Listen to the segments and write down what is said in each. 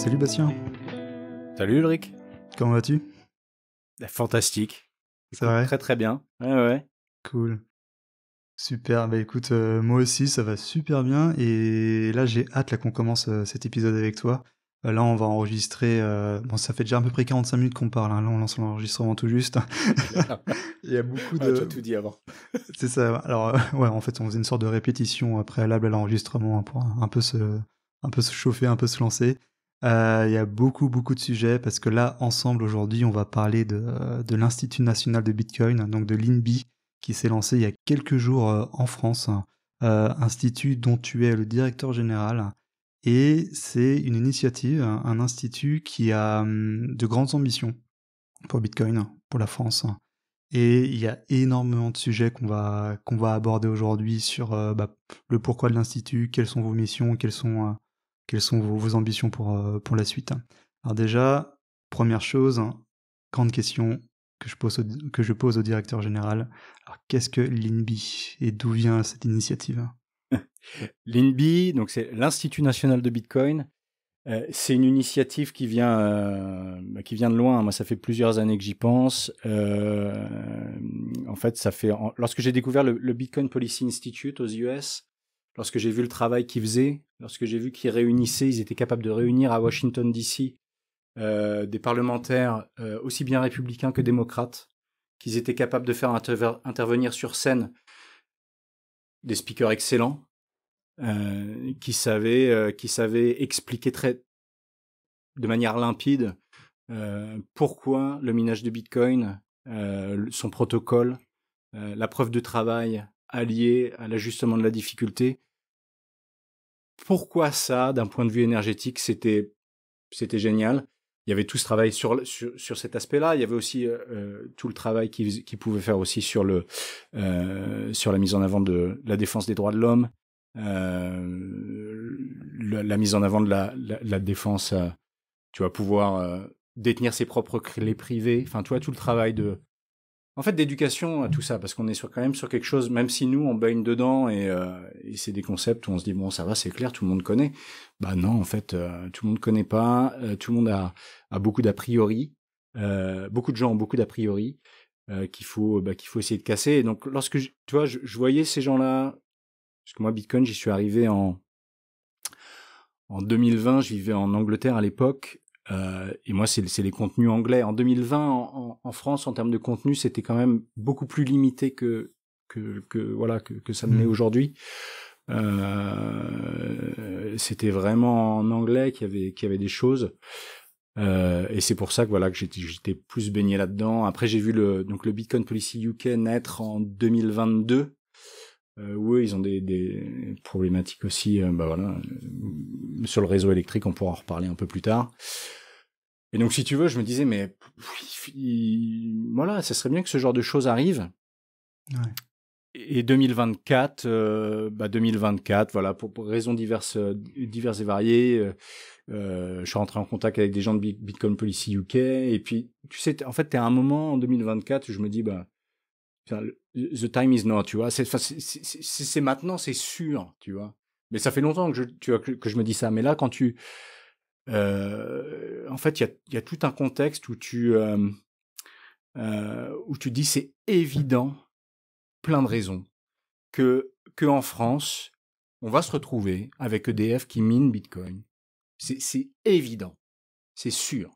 Salut Bastien, Salut Ulrich. comment vas-tu? Fantastique. C'est Écoute, vrai? très très bien. Ouais. Cool. Super, bah écoute, moi aussi ça va super bien et là j'ai hâte là, qu'on commence cet épisode avec toi. Là on va enregistrer, bon ça fait déjà à peu près 45 minutes qu'on parle, hein, là on lance l'enregistrement tout juste. Claire. Il y a beaucoup Ah, tu as de... tout dit avant. C'est ça, alors ouais en fait on faisait une sorte de répétition préalable à l'enregistrement, hein, pour un peu se chauffer, un peu se lancer. Il y a beaucoup de sujets parce que là ensemble aujourd'hui on va parler de l'Institut National de Bitcoin, donc de l'INBI, qui s'est lancé il y a quelques jours en France, institut dont tu es le directeur général. Et c'est une initiative, un institut qui a de grandes ambitions pour Bitcoin, pour la France. Et il y a énormément de sujets qu'on va aborder aujourd'hui sur le pourquoi de l'Institut, quelles sont vos missions, quelles sont vos ambitions pour la suite. Alors déjà, première chose, grande question que je pose au directeur général. Alors qu'est-ce que l'INBI et d'où vient cette initiative? L'INBI, donc c'est l'Institut National de Bitcoin. C'est une initiative qui vient de loin. Moi, ça fait plusieurs années que j'y pense. En fait, lorsque j'ai découvert le Bitcoin Policy Institute aux US, lorsque j'ai vu le travail qu'ils faisaient, lorsque j'ai vu qu'ils réunissaient, ils étaient capables de réunir à Washington DC des parlementaires aussi bien républicains que démocrates, qu'ils étaient capables de faire intervenir sur scène des speakers excellents, qui savaient expliquer de manière limpide pourquoi le minage de Bitcoin, son protocole, la preuve de travail alliée à l'ajustement de la difficulté, pourquoi ça, d'un point de vue énergétique, c'était génial. Il y avait tout ce travail sur cet aspect-là. Il y avait aussi tout le travail qu'ils pouvaient faire aussi sur la mise en avant de la défense des droits de l'homme, la mise en avant de la défense, tu vas pouvoir détenir ses propres clés privées. Enfin, tu vois, tout le travail d'éducation à tout ça, parce qu'on est quand même sur quelque chose, même si nous, on baigne dedans et c'est des concepts où on se dit, bon, ça va, c'est clair, tout le monde connaît. Bah non, en fait, tout le monde connaît pas, tout le monde a beaucoup d'a priori, beaucoup de gens ont beaucoup d'a priori qu'il faut essayer de casser. Et donc, lorsque, tu vois, je voyais ces gens-là, parce que moi, Bitcoin, j'y suis arrivé en 2020, je vivais en Angleterre à l'époque, et moi, c'est les contenus anglais. En 2020, en France, en termes de contenu, c'était quand même beaucoup plus limité que ça ne l'est aujourd'hui. C'était vraiment en anglais qu'il y avait des choses. Et c'est pour ça que j'étais plus baigné là-dedans. Après, j'ai vu le Bitcoin Policy UK naître en 2022. Oui, ils ont des problématiques aussi. Sur le réseau électrique, on pourra en reparler un peu plus tard. Et donc, si tu veux, je me disais, mais voilà, ça serait bien que ce genre de choses arrive. Ouais. Et 2024, voilà, pour raisons diverses et variées, je suis rentré en contact avec des gens de Bitcoin Policy UK. Et puis, tu sais, en fait, t'es à un moment en 2024 où je me dis, the time is now, tu vois. C'est maintenant, c'est sûr, tu vois. Mais ça fait longtemps que je me dis ça. Mais là, quand en fait, il y a tout un contexte où tu dis c'est évident, plein de raisons, que en France, on va se retrouver avec EDF qui mine Bitcoin. C'est évident, c'est sûr,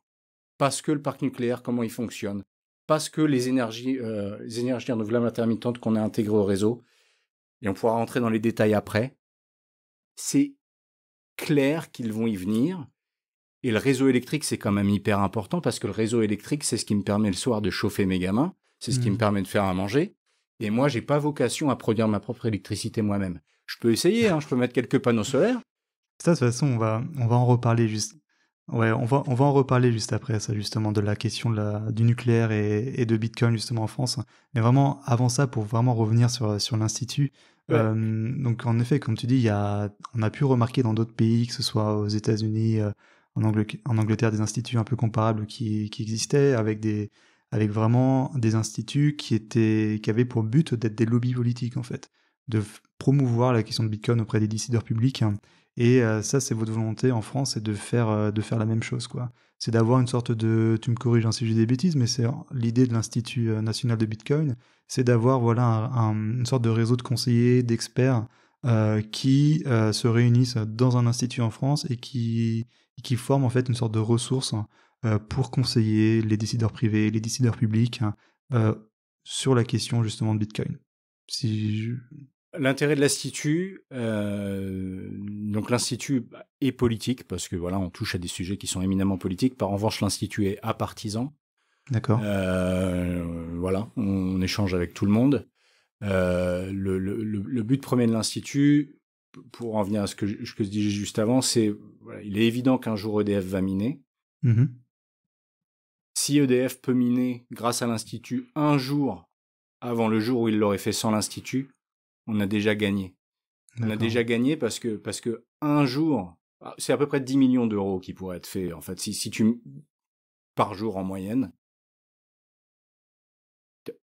parce que le parc nucléaire, comment il fonctionne, parce que les énergies renouvelables intermittentes qu'on a intégrées au réseau, et on pourra rentrer dans les détails après, c'est clair qu'ils vont y venir. Et le réseau électrique, c'est quand même hyper important, parce que le réseau électrique, c'est ce qui me permet le soir de chauffer mes gamins, c'est ce qui me permet de faire à manger. Et moi, j'ai pas vocation à produire ma propre électricité moi-même. Je peux essayer, je peux mettre quelques panneaux solaires. Ça, de toute façon, on va en reparler juste. Ouais, on va en reparler juste après ça, justement, de la question du nucléaire et de Bitcoin, justement, en France. Mais vraiment, avant ça, pour vraiment revenir sur l'Institut, Ouais. donc en effet, comme tu dis, on a pu remarquer dans d'autres pays, que ce soit aux États-Unis, en Angleterre, des instituts un peu comparables qui existaient, avec vraiment des instituts qui avaient pour but d'être des lobbies politiques, en fait, de promouvoir la question de Bitcoin auprès des décideurs publics. Et ça, c'est votre volonté en France, c'est de faire la même chose, quoi. C'est d'avoir une sorte de, tu me corriges hein, si j'ai des bêtises, mais c'est l'idée de l'Institut national de Bitcoin, c'est d'avoir voilà une sorte de réseau de conseillers, d'experts qui se réunissent dans un institut en France et qui forment en fait une sorte de ressource pour conseiller les décideurs privés, les décideurs publics euh, sur la question justement de Bitcoin. Si je... L'intérêt de l'Institut, donc l'Institut est politique, parce que voilà, on touche à des sujets qui sont éminemment politiques. En revanche, l'Institut est apartisan. D'accord. Voilà, on échange avec tout le monde. Le but premier de l'Institut, pour en venir à ce que je disais juste avant, c'est voilà, il est évident qu'un jour EDF va miner. Mm-hmm. Si EDF peut miner grâce à l'Institut un jour avant le jour où il l'aurait fait sans l'Institut, on a déjà gagné. On a déjà gagné parce que un jour, c'est à peu près 10 millions d'euros qui pourraient être faits, en fait, si tu, par jour en moyenne.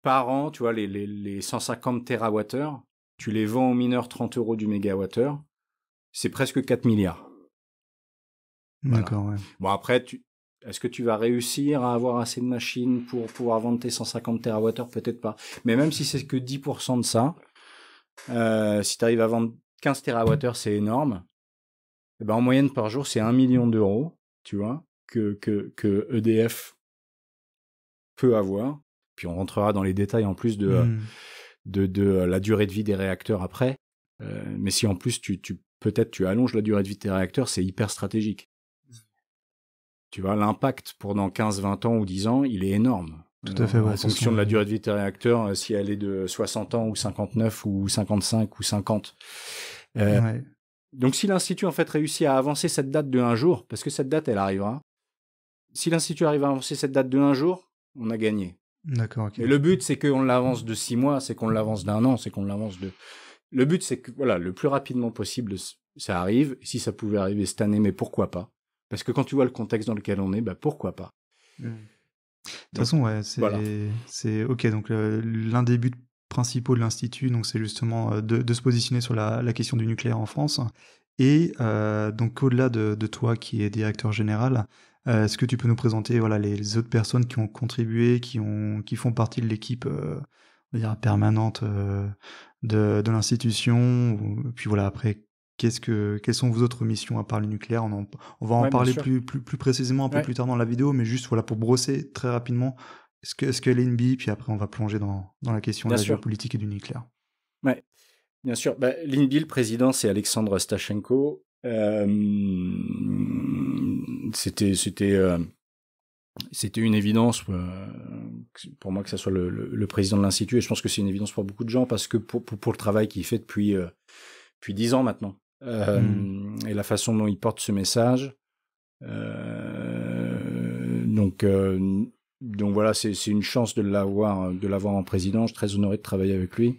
Par an, tu vois, les 150 TWh, tu les vends aux mineurs 30 € du mégawattheure, c'est presque 4 milliards. D'accord, voilà. Ouais. Bon, après, est-ce que tu vas réussir à avoir assez de machines pour pouvoir vendre tes 150 TWh? Peut-être pas. Mais même si c'est que 10% de ça, si tu arrives à vendre 15 TWh, c'est énorme. Et ben, en moyenne par jour, c'est 1 million d'euros, tu vois, que EDF peut avoir. Puis on rentrera dans les détails en plus de la durée de vie des réacteurs après. Mais si en plus peut-être tu allonges la durée de vie de tes réacteurs, c'est hyper stratégique. Tu vois, l'impact pour dans 15, 20 ans ou 10 ans, il est énorme. Tout à fait, ouais, en fonction de la durée de vie de tes réacteurs, si elle est de 60 ans ou 59 ou 55 ou 50. Ouais. Donc si l'Institut en fait réussit à avancer cette date de un jour, parce que cette date elle arrivera, si l'Institut arrive à avancer cette date de un jour, on a gagné. D'accord, ok. Et le but c'est qu'on l'avance de 6 mois, c'est qu'on l'avance d'1 an, c'est qu'on l'avance de... Le but c'est que voilà, le plus rapidement possible ça arrive, si ça pouvait arriver cette année, mais pourquoi pas? Parce que quand tu vois le contexte dans lequel on est, bah pourquoi pas? De toute façon, ouais, c'est ok. Donc l'un des buts principaux de l'institut, donc c'est justement de se positionner sur la question du nucléaire en France. Et donc au-delà de toi qui es directeur général, est-ce que tu peux nous présenter voilà les autres personnes qui ont contribué, qui font partie de l'équipe, on va dire permanente de l'institution. Puis voilà après. Quelles sont vos autres missions à part le nucléaire? On va en parler plus précisément un peu plus tard dans la vidéo, mais juste voilà pour brosser très rapidement ce qu'est l'INBI, puis après on va plonger dans la question de la géopolitique et du nucléaire. Ouais, bien sûr. Bah, l'INBI, le président, c'est Alexandre Stachenko. C'était une évidence pour moi que ça soit le président de l'Institut, et je pense que c'est une évidence pour beaucoup de gens, parce que pour le travail qu'il fait depuis 10 ans maintenant. Et la façon dont il porte ce message. Donc voilà, c'est une chance de l'avoir en président. Je suis très honoré de travailler avec lui.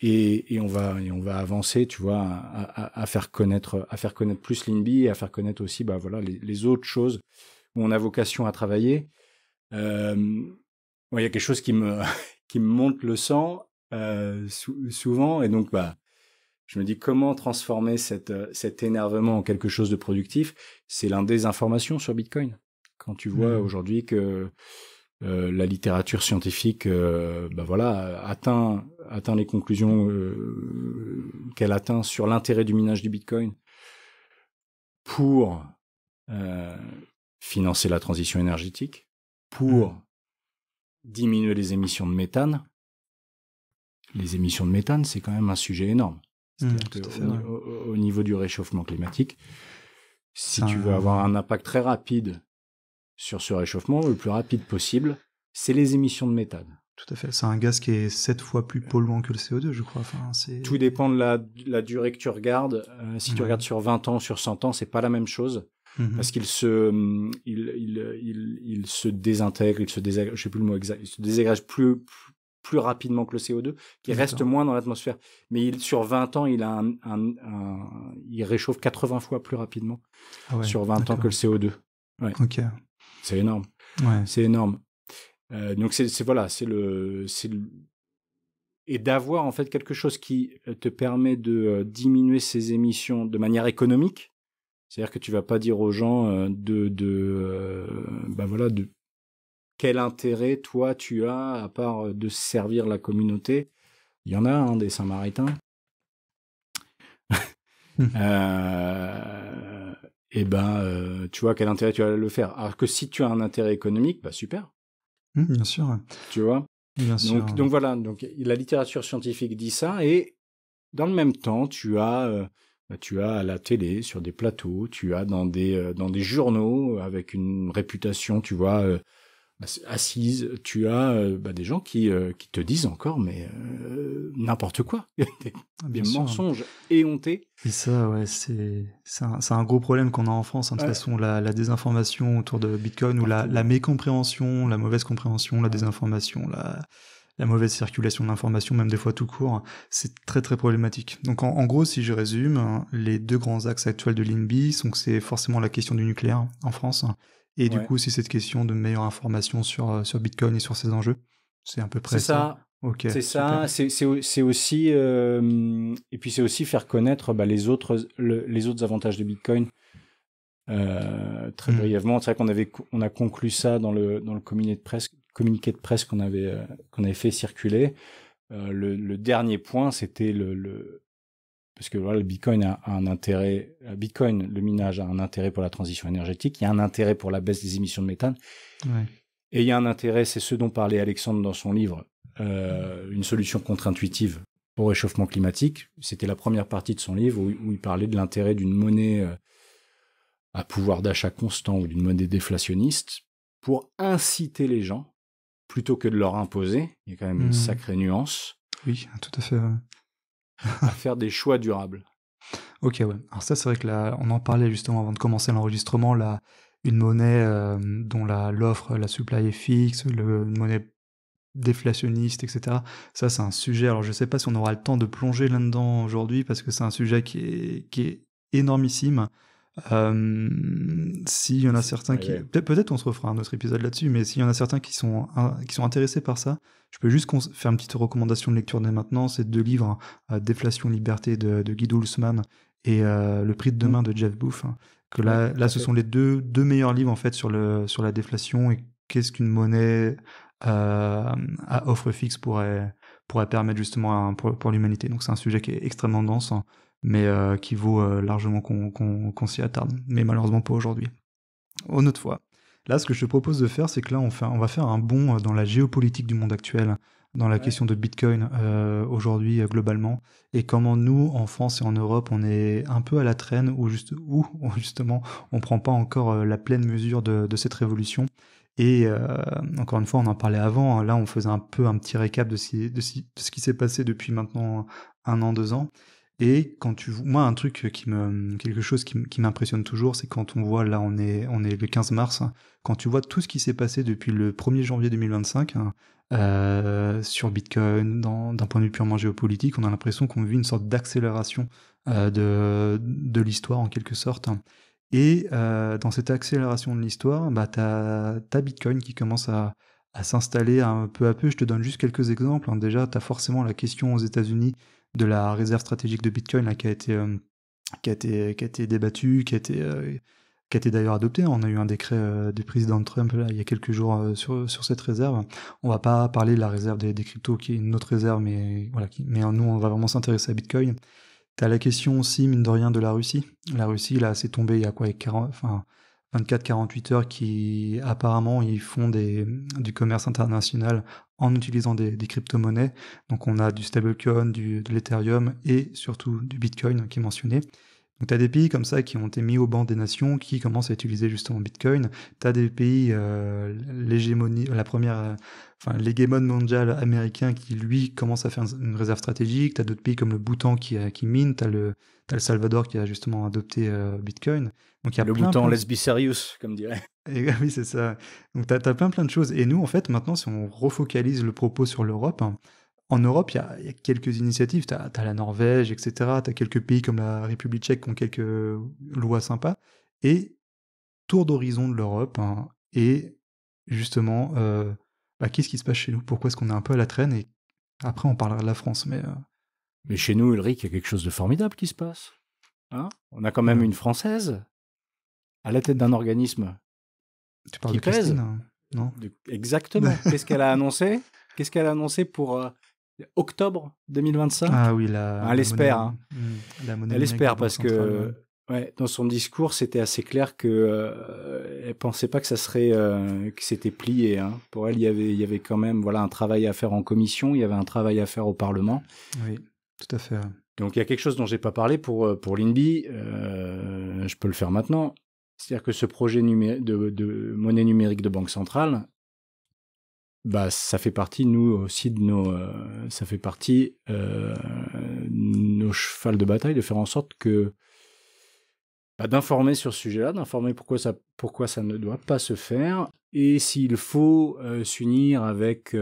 Et on va avancer, tu vois, à faire connaître plus l'INBI, et à faire connaître aussi, bah voilà, les autres choses où on a vocation à travailler. Il y a quelque chose qui me monte le sang. Souvent, et donc bah je me dis comment transformer cet énervement en quelque chose de productif. C'est la désinformation sur Bitcoin. Quand tu vois aujourd'hui que la littérature scientifique bah voilà atteint les conclusions qu'elle atteint sur l'intérêt du minage du Bitcoin pour financer la transition énergétique, pour diminuer les émissions de méthane. Les émissions de méthane, c'est quand même un sujet énorme. Au niveau du réchauffement climatique, si tu veux avoir un impact très rapide sur ce réchauffement, le plus rapide possible, c'est les émissions de méthane. Tout à fait. C'est un gaz qui est 7 fois plus polluant que le CO2, je crois. Tout dépend de la durée que tu regardes. Si tu regardes sur 20 ans, sur 100 ans, c'est pas la même chose. Parce qu'il se désintègre, il se désagrège, je sais plus le mot exact, il se désagrège plus rapidement que le CO2, qui reste moins dans l'atmosphère. Mais sur 20 ans, il réchauffe 80 fois plus rapidement sur 20 ans que le CO2. Ouais. Okay. C'est énorme. Ouais. C'est énorme. Donc et d'avoir en fait quelque chose qui te permet de diminuer ses émissions de manière économique. C'est-à-dire que tu vas pas dire aux gens de quel intérêt toi tu as à part de servir la communauté. Il y en a des Samaritains. Tu vois quel intérêt tu as à le faire. Alors que si tu as un intérêt économique, super. Bien sûr. Tu vois. Bien sûr. Donc voilà. Donc la littérature scientifique dit ça, et dans le même temps, tu as à la télé, sur des plateaux, tu as dans des journaux avec une réputation, tu vois, assise, tu as des gens qui te disent encore, mais n'importe quoi, des mensonges éhontés. Et ça, ouais, c'est un gros problème qu'on a en France, de toute façon, la désinformation autour de Bitcoin, ou la mécompréhension, la mauvaise compréhension, la désinformation, la mauvaise circulation de l'information, même des fois tout court, c'est très très problématique. Donc en gros, si je résume, les deux grands axes actuels de l'INBI sont que c'est forcément la question du nucléaire en France, et du coup c'est cette question de meilleure information sur Bitcoin et sur ses enjeux. C'est à peu près ça. Ok, c'est ça. C'est aussi et puis c'est aussi faire connaître les autres avantages de Bitcoin. Très brièvement, c'est vrai qu'on a conclu ça dans le communiqué de presse qu'on avait fait circuler. Le dernier point, c'était parce que voilà, le Bitcoin a un intérêt. Bitcoin, le minage a un intérêt pour la transition énergétique. Il y a un intérêt pour la baisse des émissions de méthane. Ouais. Et il y a un intérêt, c'est ce dont parlait Alexandre dans son livre, une solution contre-intuitive au réchauffement climatique. C'était la première partie de son livre où il parlait de l'intérêt d'une monnaie à pouvoir d'achat constant ou d'une monnaie déflationniste pour inciter les gens, plutôt que de leur imposer, il y a quand même une sacrée nuance. Oui, tout à fait. Ouais. À faire des choix durables. Ok, ouais. Alors ça, c'est vrai que on en parlait justement avant de commencer l'enregistrement, une monnaie dont l'offre, la supply est fixe, une monnaie déflationniste, etc. Ça, c'est un sujet. Alors, je sais pas si on aura le temps de plonger là-dedans aujourd'hui, parce que c'est un sujet qui est énormissime. S'il y en a certains qui... Peut-être on se refera un autre épisode là-dessus, mais s'il y en a certains qui sont intéressés par ça, je peux juste faire une petite recommandation de lecture dès maintenant. C'est 2 livres, Déflation Liberté de Guido Hülsmann et Le Prix de demain de Jeff Booth. Que là, ce sont les deux meilleurs livres en fait sur la déflation et qu'est-ce qu'une monnaie à offre fixe pourrait permettre justement pour l'humanité. Donc c'est un sujet qui est extrêmement dense, mais qui vaut largement qu'on s'y attarde. Mais malheureusement pas aujourd'hui. Une autre fois. Là, ce que je te propose de faire, c'est que là, on va faire un bond dans la géopolitique du monde actuel, dans la question de Bitcoin aujourd'hui globalement, et comment nous, en France et en Europe, on est un peu à la traîne, ou justement, on prend pas encore la pleine mesure de cette révolution. Et encore une fois, on en parlait avant, là on faisait un peu un petit récap de ce qui s'est passé depuis maintenant 1 an, 2 ans. Et moi, quelque chose qui m'impressionne toujours, c'est quand on voit, là on est le 15 mars, quand tu vois tout ce qui s'est passé depuis le 1er janvier 2025 sur Bitcoin, d'un point de vue purement géopolitique, on a l'impression qu'on vit une sorte d'accélération de l'histoire en quelque sorte. Et dans cette accélération de l'histoire, t'as Bitcoin qui commence à s'installer un peu à peu. Je te donne juste quelques exemples. Déjà, t'as forcément la question aux États-Unis de la réserve stratégique de Bitcoin là, qui a été débattue, qui a été d'ailleurs adoptée. On a eu un décret du président Trump là, il y a quelques jours sur cette réserve. On va pas parler de la réserve des cryptos qui est une autre réserve, mais voilà. Mais nous, on va vraiment s'intéresser à Bitcoin. T'as la question aussi, mine de rien, de la Russie. La Russie, là, c'est tombé il y a quoi, 24-48 heures, qui apparemment ils font du commerce international en utilisant des crypto-monnaies. Donc on a du stablecoin, de l'Ethereum et surtout du Bitcoin qui est mentionné. Donc tu as des pays comme ça qui ont été mis au banc des nations, qui commencent à utiliser justement Bitcoin. Tu as des pays, l'hégémon mondial américain qui, lui, commence à faire une réserve stratégique. Tu as d'autres pays comme le Bhoutan qui mine. Tu as le Salvador qui a justement adopté Bitcoin. Donc, le Bhoutan, let's be serious, comme dirait. Et, oui, c'est ça. Donc tu as plein de choses. Et nous, en fait, maintenant, si on refocalise le propos sur l'Europe... En Europe, il y a quelques initiatives, tu as la Norvège, etc. Tu as quelques pays comme la République tchèque qui ont quelques lois sympas. Et tour d'horizon de l'Europe, et justement, qu'est-ce qui se passe chez nous? Pourquoi est-ce qu'on est un peu à la traîne? Et Après, on parlera de la France, mais... Mais chez nous, Ulrich, il y a quelque chose de formidable qui se passe. Hein, on a quand même Ouais. une Française à la tête d'un organisme Tu parles qui de Christine, pèse. hein, non? Exactement. Qu'est-ce qu'elle a annoncé? Qu'est-ce qu'elle a annoncé pour octobre 2025? Ah oui, Elle espère. Hein. La monnaie Elle numérique de la espère Banque parce centrale, que dans son discours, c'était assez clair que elle pensait pas que ça serait que c'était plié. Hein. Pour elle, il y avait quand même un travail à faire en commission, il y avait un travail à faire au Parlement. Oui, tout à fait. Donc il y a quelque chose dont j'ai pas parlé pour l'INBI. Je peux le faire maintenant. C'est-à-dire que ce projet de monnaie numérique de banque centrale, bah ça fait partie nous aussi de ça fait partie nos chevals de bataille de faire en sorte que d'informer sur ce sujet-là, d'informer pourquoi ça ne doit pas se faire, et s'il faut s'unir avec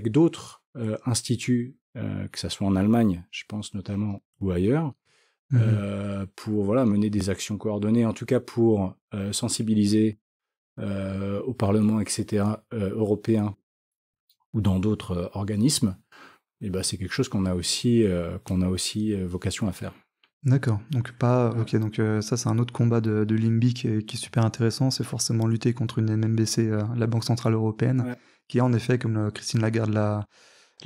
d'autres instituts, que ça soit en Allemagne, je pense notamment, ou ailleurs, pour mener des actions coordonnées, en tout cas pour sensibiliser au Parlement, etc., européen ou dans d'autres organismes, et c'est quelque chose qu'on a aussi vocation à faire. D'accord, donc donc ça c'est un autre combat de l'INBI qui est super intéressant, c'est forcément lutter contre une MMBC, la Banque Centrale Européenne, qui en effet, comme Christine Lagarde l'a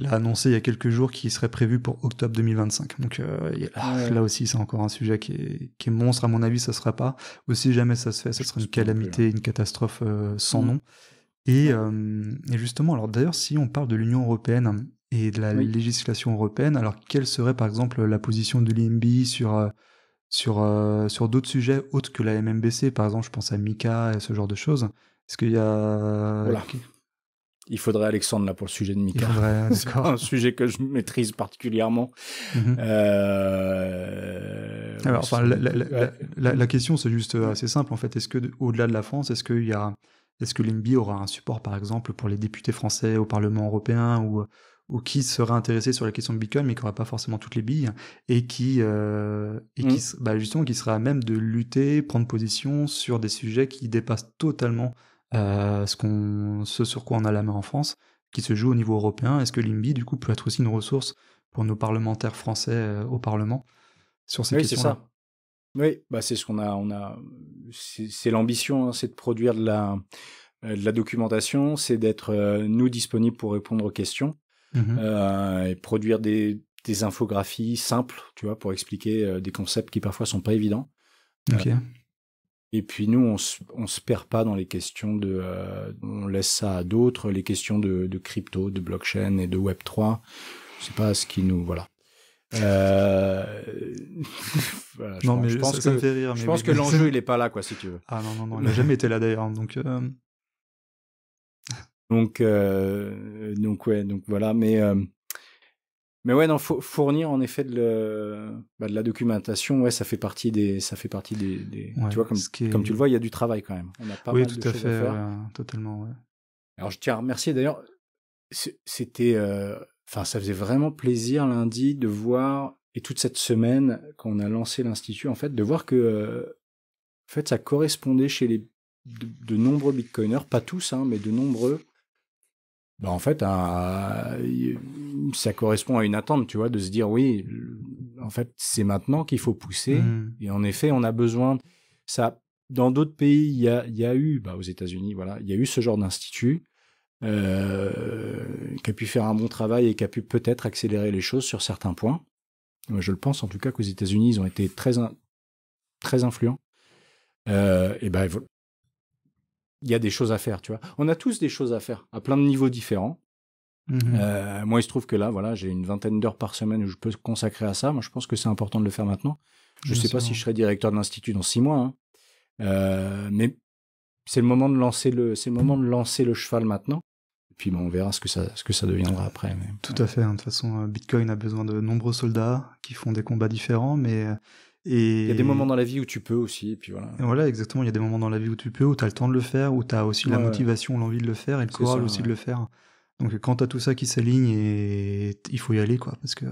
annoncé il y a quelques jours, qui serait prévu pour octobre 2025. Donc là aussi c'est encore un sujet qui est monstre, à mon avis ça sera pas, ou si jamais ça se fait, ça sera une calamité, une catastrophe sans nom. Et justement, alors d'ailleurs si on parle de l'Union Européenne, et de la législation européenne, alors quelle serait par exemple la position de l'INBI sur d'autres sujets autres que la MMBC? Par exemple, je pense à MiCA et ce genre de choses. Est-ce qu'il y a... Voilà. Il faudrait Alexandre là pour le sujet de MiCA. C'est un sujet que je maîtrise particulièrement. Alors, la question c'est juste assez simple en fait. Est-ce que au-delà de la France, est-ce que l'INBI aura un support par exemple pour les députés français au Parlement européen ou qui seraient intéressés sur la question de Bitcoin mais qui n'auraient pas forcément toutes les billes et qui justement qui seraient à même de lutter, prendre position sur des sujets qui dépassent totalement ce sur quoi on a la main en France, qui se joue au niveau européen. Est-ce que l'INBI du coup peut être aussi une ressource pour nos parlementaires français au Parlement sur ces questions-là? Oui, c'est ce qu'on a. C'est l'ambition, hein, c'est de produire de la documentation, c'est d'être nous disponibles pour répondre aux questions. Et produire des infographies simples, tu vois, pour expliquer des concepts qui parfois sont pas évidents. Et puis nous, on se perd pas dans les questions on laisse ça à d'autres, les questions de crypto, de blockchain et de Web3. C'est pas ce qui nous, voilà. Je pense ça me fait rire. Je pense que l'enjeu il est pas là, quoi, si tu veux. Ah non, il a jamais été là d'ailleurs, donc. Donc voilà, mais ouais, non, fournir en effet de la documentation, ça fait partie des tu vois, comme tu le vois, il y a du travail quand même. On a pas mal de choses à faire. Totalement, ouais. Alors je tiens à remercier d'ailleurs, c'était ça faisait vraiment plaisir lundi de voir, et toute cette semaine quand on a lancé l'institut, en fait, de voir que en fait ça correspondait chez de nombreux bitcoiners, pas tous, hein, mais de nombreux. En fait, ça correspond à une attente, tu vois, de se dire oui, en fait, c'est maintenant qu'il faut pousser. Et en effet, on a besoin. Ça, dans d'autres pays, il y a eu, aux États-Unis, voilà, il y a eu ce genre d'institut qui a pu faire un bon travail et qui a pu peut-être accélérer les choses sur certains points. Moi, je le pense en tout cas qu'aux États-Unis, ils ont été très influents. Il y a des choses à faire, tu vois. On a tous des choses à faire, à plein de niveaux différents. Moi, il se trouve que là, voilà, j'ai une 20aine d'heures par semaine où je peux consacrer à ça. Moi, je pense que c'est important de le faire maintenant. Je ne sais pas si je serai directeur de l'Institut dans 6 mois, hein. Mais c'est le moment de lancer le cheval maintenant. Et puis, on verra ce que ça deviendra après. Mais, tout à fait. Hein. De toute façon, Bitcoin a besoin de nombreux soldats qui font des combats différents, mais... Il y a des moments dans la vie où tu peux aussi, et puis voilà. Et voilà, exactement. Il y a des moments dans la vie où tu peux, où tu as le temps de le faire, où tu as aussi la motivation, l'envie de le faire et le courage aussi de le faire. Donc quand tu as tout ça qui s'aligne, et il faut y aller, quoi. Parce que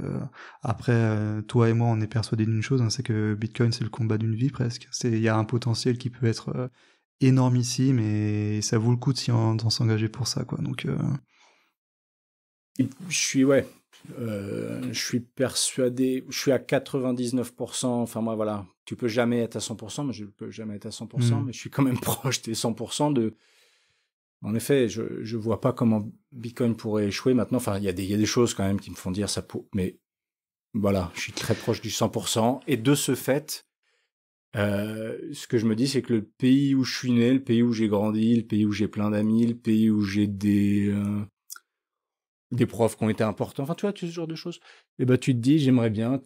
après, toi et moi, on est persuadés d'une chose, hein, c'est que Bitcoin, c'est le combat d'une vie presque. Il y a un potentiel qui peut être énormissime et ça vaut le coup d'en s'engager pour ça, quoi. Donc Je suis persuadé, je suis à 99%, enfin moi voilà, tu peux jamais être à 100%, mais je peux jamais être à 100%, mais je suis quand même proche des 100% en effet, je vois pas comment Bitcoin pourrait échouer maintenant, enfin il y a des choses quand même qui me font dire ça, mais voilà, je suis très proche du 100%, et de ce fait, ce que je me dis, c'est que le pays où je suis né, le pays où j'ai grandi, le pays où j'ai plein d'amis, le pays où j'ai des profs qui ont été importants, enfin, tu vois, ce genre de choses. Et ben, tu te dis, j'aimerais bien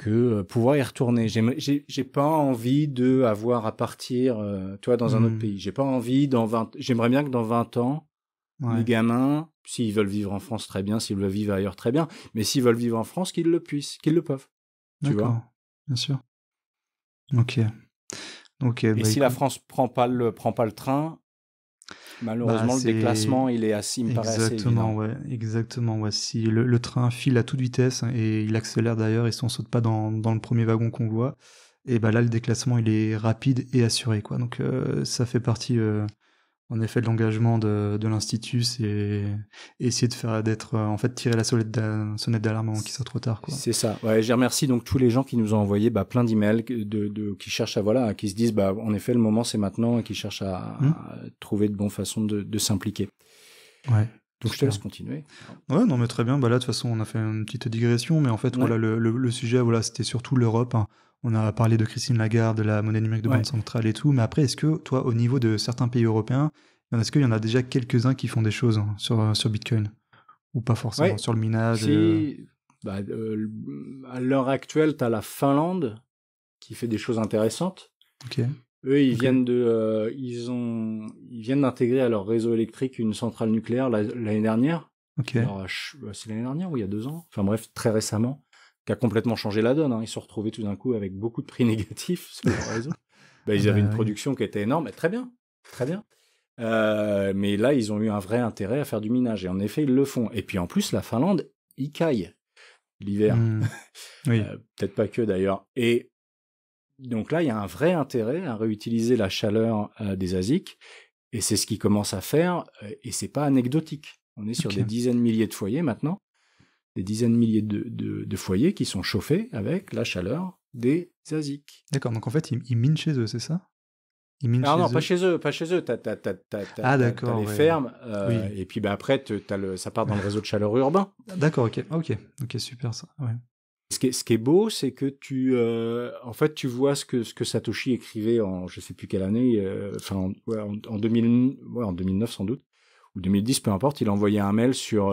pouvoir y retourner. J'ai pas envie de avoir à partir, tu vois, dans un autre pays. J'ai pas envie j'aimerais bien que dans 20 ans, les gamins, s'ils veulent vivre en France, très bien, s'ils veulent vivre ailleurs, très bien. Mais s'ils veulent vivre en France, qu'ils le puissent, qu'ils le peuvent. Tu D'accord, vois. bien sûr. Ok. Et si la France prend pas le train, malheureusement, le déclassement, il me paraît assez évident. Exactement, ouais. Si le train file à toute vitesse et il accélère d'ailleurs, et si on saute pas dans le premier wagon qu'on voit, et ben là le déclassement il est rapide et assuré, quoi. Donc ça fait partie en effet de l'engagement de l'institut, c'est essayer de faire en fait tirer la sonnette d'alarme avant qu'il soit trop tard, quoi. C'est ça. Ouais, je remercie donc tous les gens qui nous ont envoyé plein d'emails qui cherchent qui se disent en effet le moment c'est maintenant, et qui cherchent à trouver de bonnes façons de s'impliquer. Ouais. Donc je te laisse continuer. Ouais, non mais très bien. Bah là de toute façon on a fait une petite digression, mais en fait voilà le sujet c'était surtout l'Europe, hein. On a parlé de Christine Lagarde, de la monnaie numérique de Banque centrale et tout, mais après est-ce que toi au niveau de certains pays européens, est-ce qu'il y en a déjà quelques-uns qui font des choses, hein, sur Bitcoin ou pas forcément sur le minage? À l'heure actuelle, tu as la Finlande qui fait des choses intéressantes. Ok. Eux, ils viennent d'intégrer à leur réseau électrique une centrale nucléaire l'année dernière. Ok. Alors, c'est l'année dernière ou il y a 2 ans. Enfin bref, très récemment, qui a complètement changé la donne, hein. Ils se sont retrouvés tout d'un coup avec beaucoup de prix négatifs sur leur réseau. Ils avaient une production qui était énorme, très bien, très bien. Mais là, ils ont eu un vrai intérêt à faire du minage. Et en effet, ils le font. Et puis en plus, la Finlande, ils caillent l'hiver. Oui. Peut-être pas que d'ailleurs. Et donc là, il y a un vrai intérêt à réutiliser la chaleur des ASIC. Et c'est ce qu'ils commencent à faire. Et c'est pas anecdotique. On est sur des dizaines de milliers de foyers maintenant. Des dizaines de milliers de foyers qui sont chauffés avec la chaleur des ASIC. D'accord, donc en fait, ils minent chez eux, c'est ça? Alors non, pas chez eux. T'as les fermes, et puis après, ça part dans le réseau de chaleur urbain. D'accord, ok, super ça. Ouais. Ce qui est beau, c'est que tu vois ce que Satoshi écrivait en je sais plus quelle année, en 2009 sans doute, ou 2010, peu importe. Il a envoyé un mail sur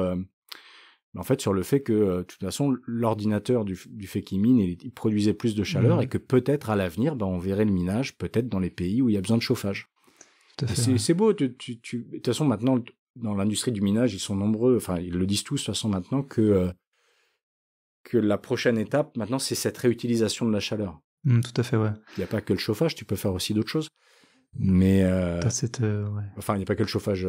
le fait que de toute façon l'ordinateur du fait qu'il mine, il produisait plus de chaleur, et que peut-être à l'avenir, on verrait le minage peut-être dans les pays où il y a besoin de chauffage. C'est beau. De toute façon maintenant dans l'industrie du minage, ils sont nombreux. Enfin, ils le disent tous de toute façon maintenant que la prochaine étape, maintenant, c'est cette réutilisation de la chaleur. Tout à fait, ouais. Il n'y a pas que le chauffage, tu peux faire aussi d'autres choses. Mais enfin, il n'y a pas que le chauffage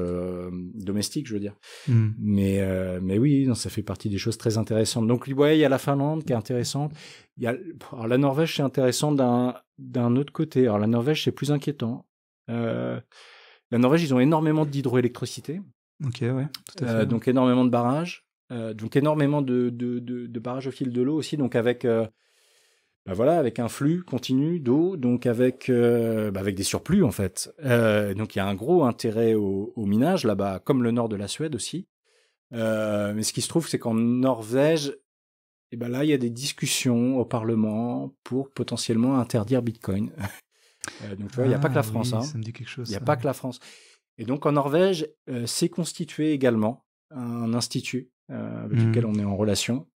domestique, je veux dire. Mais oui, non, ça fait partie des choses très intéressantes. Donc, il y a la Finlande qui est intéressante. Alors, la Norvège, c'est intéressant d'un autre côté. Alors, la Norvège, c'est plus inquiétant. La Norvège, ils ont énormément d'hydroélectricité. Ok, ouais, tout à fait. Donc, énormément de barrages. Donc énormément de barrages au fil de l'eau aussi, donc avec un flux continu d'eau, donc avec des surplus en fait. Donc il y a un gros intérêt au minage là-bas, comme le nord de la Suède aussi. Mais ce qui se trouve, c'est qu'en Norvège, là il y a des discussions au Parlement pour potentiellement interdire Bitcoin. Donc tu vois, il n'y a pas que la France. Ça me dit quelque chose. Il n'y a pas que la France. Et donc en Norvège, s'est constitué également un institut avec lequel on est en relation,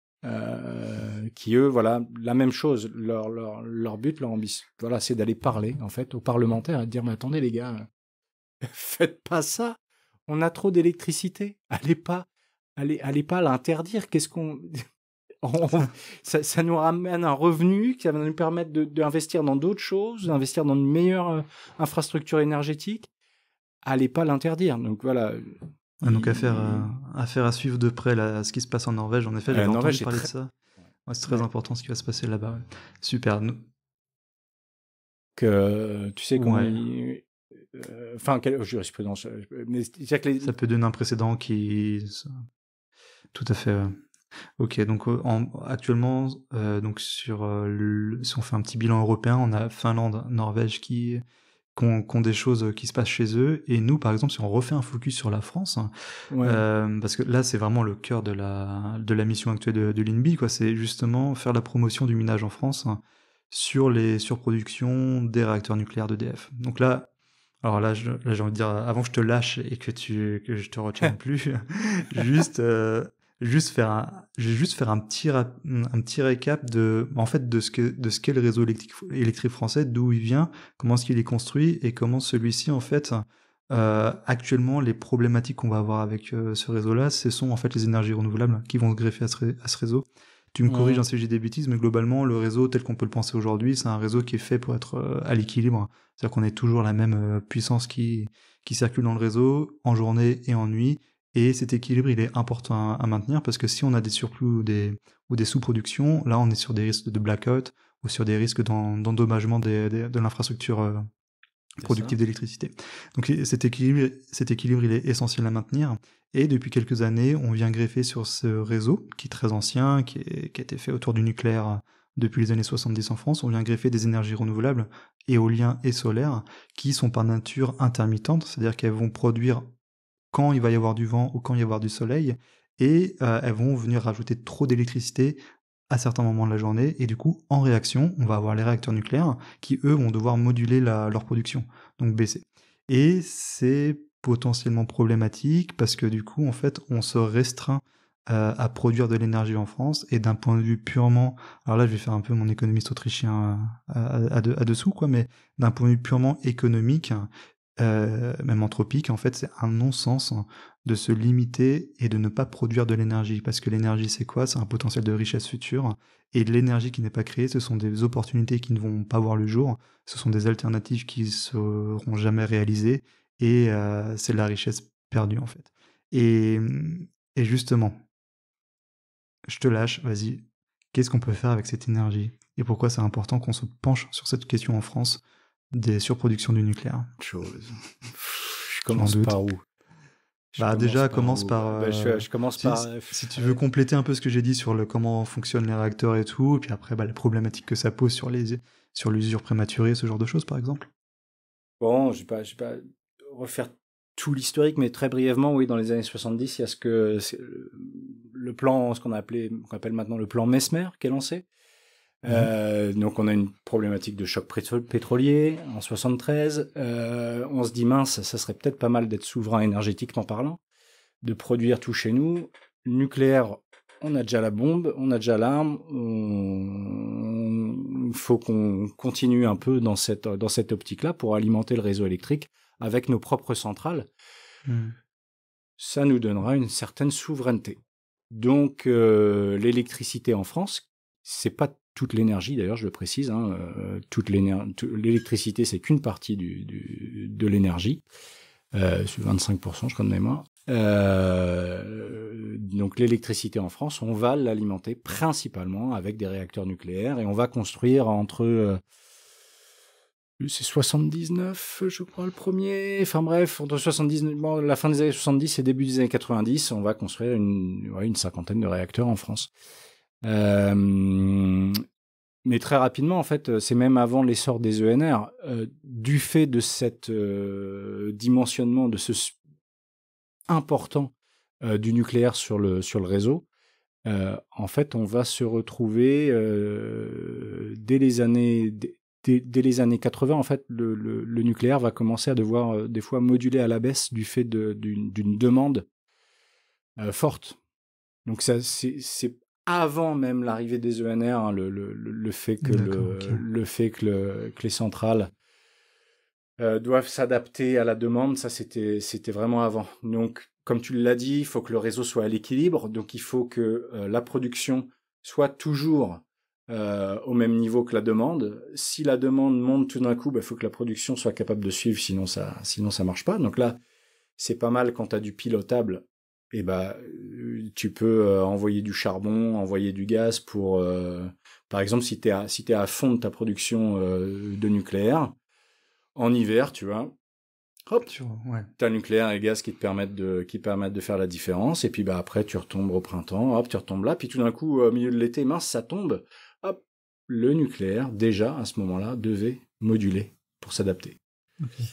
qui eux, la même chose, leur but, leur ambition, c'est d'aller parler en fait aux parlementaires et de dire mais attendez les gars, faites pas ça, on a trop d'électricité, allez pas l'interdire, qu'est-ce qu'on ça nous ramène un revenu qui va nous permettre d'investir dans d'autres choses, d'investir dans une meilleure infrastructure énergétique, allez pas l'interdire. Donc voilà. Donc affaire à suivre de près ce qui se passe en Norvège. En effet, j'avais entendu parler de ça. Ouais, c'est très important ce qui va se passer là-bas. Ouais. Super. Tu sais comment quelle jurisprudence, mais ça peut donner un précédent qui tout à fait. Ok, donc actuellement, donc si on fait un petit bilan européen, on a Finlande, Norvège qui ont des choses qui se passent chez eux. Et nous, par exemple, si on refait un focus sur la France, Ouais. parce que là, c'est vraiment le cœur de la mission actuelle de l'INBI, quoi. C'est justement faire la promotion du minage en France sur les surproductions des réacteurs nucléaires d'EDF. Donc là, alors là, j'ai envie de dire, avant que je te lâche et que je te retienne plus, juste, je vais juste faire un petit récap en fait, de ce qu'est le réseau électrique français, d'où il vient, comment est-ce qu'il est construit et comment celui-ci, en fait, actuellement, les problématiques qu'on va avoir avec ce réseau-là, ce sont en fait les énergies renouvelables qui vont se greffer à ce réseau. Tu me corriges Mmh. si j'ai des bêtises, mais globalement, le réseau tel qu'on peut le penser aujourd'hui, c'est un réseau qui est fait pour être à l'équilibre. C'est-à-dire qu'on est toujours la même puissance qui circule dans le réseau en journée et en nuit. Et cet équilibre, il est important à maintenir parce que si on a des surplus ou des sous-productions, là, on est sur des risques de blackout ou sur des risques d'endommagement de l'infrastructure C'est productif ça. d'électricité. Donc cet équilibre, il est essentiel à maintenir. Et depuis quelques années, on vient greffer sur ce réseau, qui est très ancien, qui a été fait autour du nucléaire depuis les années 70 en France, on vient greffer des énergies renouvelables, éoliennes et solaires, qui sont par nature intermittentes, c'est-à-dire qu'elles vont produire quand il va y avoir du vent ou quand il va y avoir du soleil, et elles vont venir rajouter trop d'électricité à certains moments de la journée, et du coup, en réaction, on va avoir les réacteurs nucléaires qui, eux, vont devoir moduler leur production, donc baisser. Et c'est potentiellement problématique parce que du coup, en fait, on se restreint à produire de l'énergie en France, et d'un point de vue purement, alors là, je vais faire un peu mon économiste autrichien à dessous, quoi, mais d'un point de vue purement économique, même anthropique, en fait, c'est un non-sens de se limiter et de ne pas produire de l'énergie. Parce que l'énergie, c'est quoi? C'est un potentiel de richesse future. Et de l'énergie qui n'est pas créée, ce sont des opportunités qui ne vont pas voir le jour. Ce sont des alternatives qui ne seront jamais réalisées. Et c'est de la richesse perdue, en fait. Et, et justement, je te lâche, vas-y. Qu'est-ce qu'on peut faire avec cette énergie? Et pourquoi c'est important qu'on se penche sur cette question en France des surproductions du nucléaire? Chose. Je Je m'en commence doute. par où? Je Bah commence déjà, par commence où? par Je commence si, par. si tu veux compléter un peu ce que j'ai dit sur comment fonctionnent les réacteurs et tout, et puis après la problématique que ça pose sur l'usure prématurée, ce genre de choses par exemple. Bon, je vais pas refaire tout l'historique, mais très brièvement, oui, dans les années 70, il y a c'est le plan, qu'on appelle maintenant le plan Mesmer, qui est lancé. Mhm. Donc on a une problématique de choc pétrolier en 73. On se dit mince, ça serait peut-être pas mal d'être souverain énergétiquement parlant, de produire tout chez nous. Nucléaire, on a déjà la bombe, on a déjà l'arme. Il faut qu'on continue un peu dans cette optique-là pour alimenter le réseau électrique avec nos propres centrales. Mhm. Ça nous donnera une certaine souveraineté. Donc l'électricité en France, c'est pas toute l'énergie d'ailleurs, je le précise. L'électricité, c'est qu'une partie de l'énergie. C'est 25%, je crois de mémoire. Donc l'électricité en France, on va l'alimenter principalement avec des réacteurs nucléaires et on va construire c'est 79, je crois, le premier. Enfin bref, entre 79, la fin des années 70 et début des années 90, on va construire une cinquantaine de réacteurs en France. Mais très rapidement, en fait, c'est même avant l'essor des ENR, du fait de cet dimensionnement, de ce important du nucléaire sur le réseau, en fait, on va se retrouver dès les années 80. En fait, le nucléaire va commencer à devoir des fois moduler à la baisse du fait d'une demande forte. Donc ça, c'est avant même l'arrivée des ENR, hein, le fait que D'accord, ok. que les centrales doivent s'adapter à la demande, ça c'était vraiment avant. Donc, comme tu l'as dit, il faut que le réseau soit à l'équilibre, donc il faut que la production soit toujours au même niveau que la demande. Si la demande monte tout d'un coup, il faut que la production soit capable de suivre, sinon ça marche pas. Donc là, c'est pas mal quand tu as du pilotable. Et tu peux envoyer du charbon, envoyer du gaz pour, par exemple, si t'es à fond de ta production de nucléaire, en hiver, tu vois, hop, Ouais. tu as le nucléaire et le gaz qui permettent de faire la différence. Et puis après, tu retombes au printemps, hop, tu retombes là. Puis tout d'un coup, au milieu de l'été, mince, ça tombe. Hop, le nucléaire, déjà, à ce moment-là, devait moduler pour s'adapter. Okay.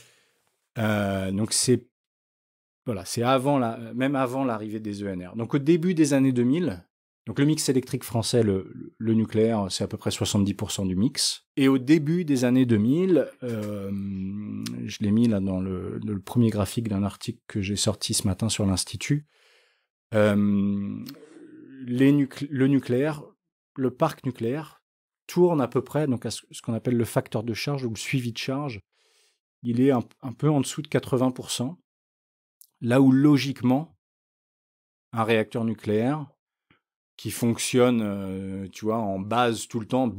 Donc c'est même avant l'arrivée des ENR. Donc au début des années 2000, donc le mix électrique français, le nucléaire, c'est à peu près 70% du mix. Et au début des années 2000, je l'ai mis là dans le premier graphique d'un article que j'ai sorti ce matin sur l'Institut, le nucléaire, le parc nucléaire tourne à peu près donc à ce qu'on appelle le facteur de charge ou le suivi de charge. Il est un peu en dessous de 80%. Là où logiquement, un réacteur nucléaire qui fonctionne, tu vois, en base tout le temps,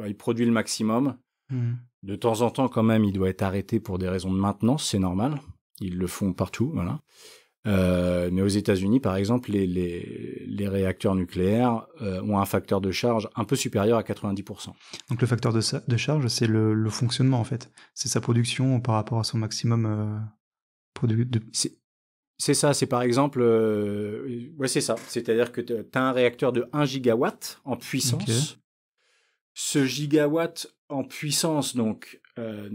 il produit le maximum. De temps en temps, quand même, il doit être arrêté pour des raisons de maintenance, c'est normal. Ils le font partout, voilà. Mais aux États-Unis, par exemple, les réacteurs nucléaires ont un facteur de charge un peu supérieur à 90%. Donc le facteur de charge, c'est le fonctionnement en fait. C'est sa production par rapport à son maximum C'est ça, c'est par exemple... ouais, c'est ça. C'est-à-dire que tu as un réacteur de 1 gigawatt en puissance. Okay. Ce gigawatt en puissance, donc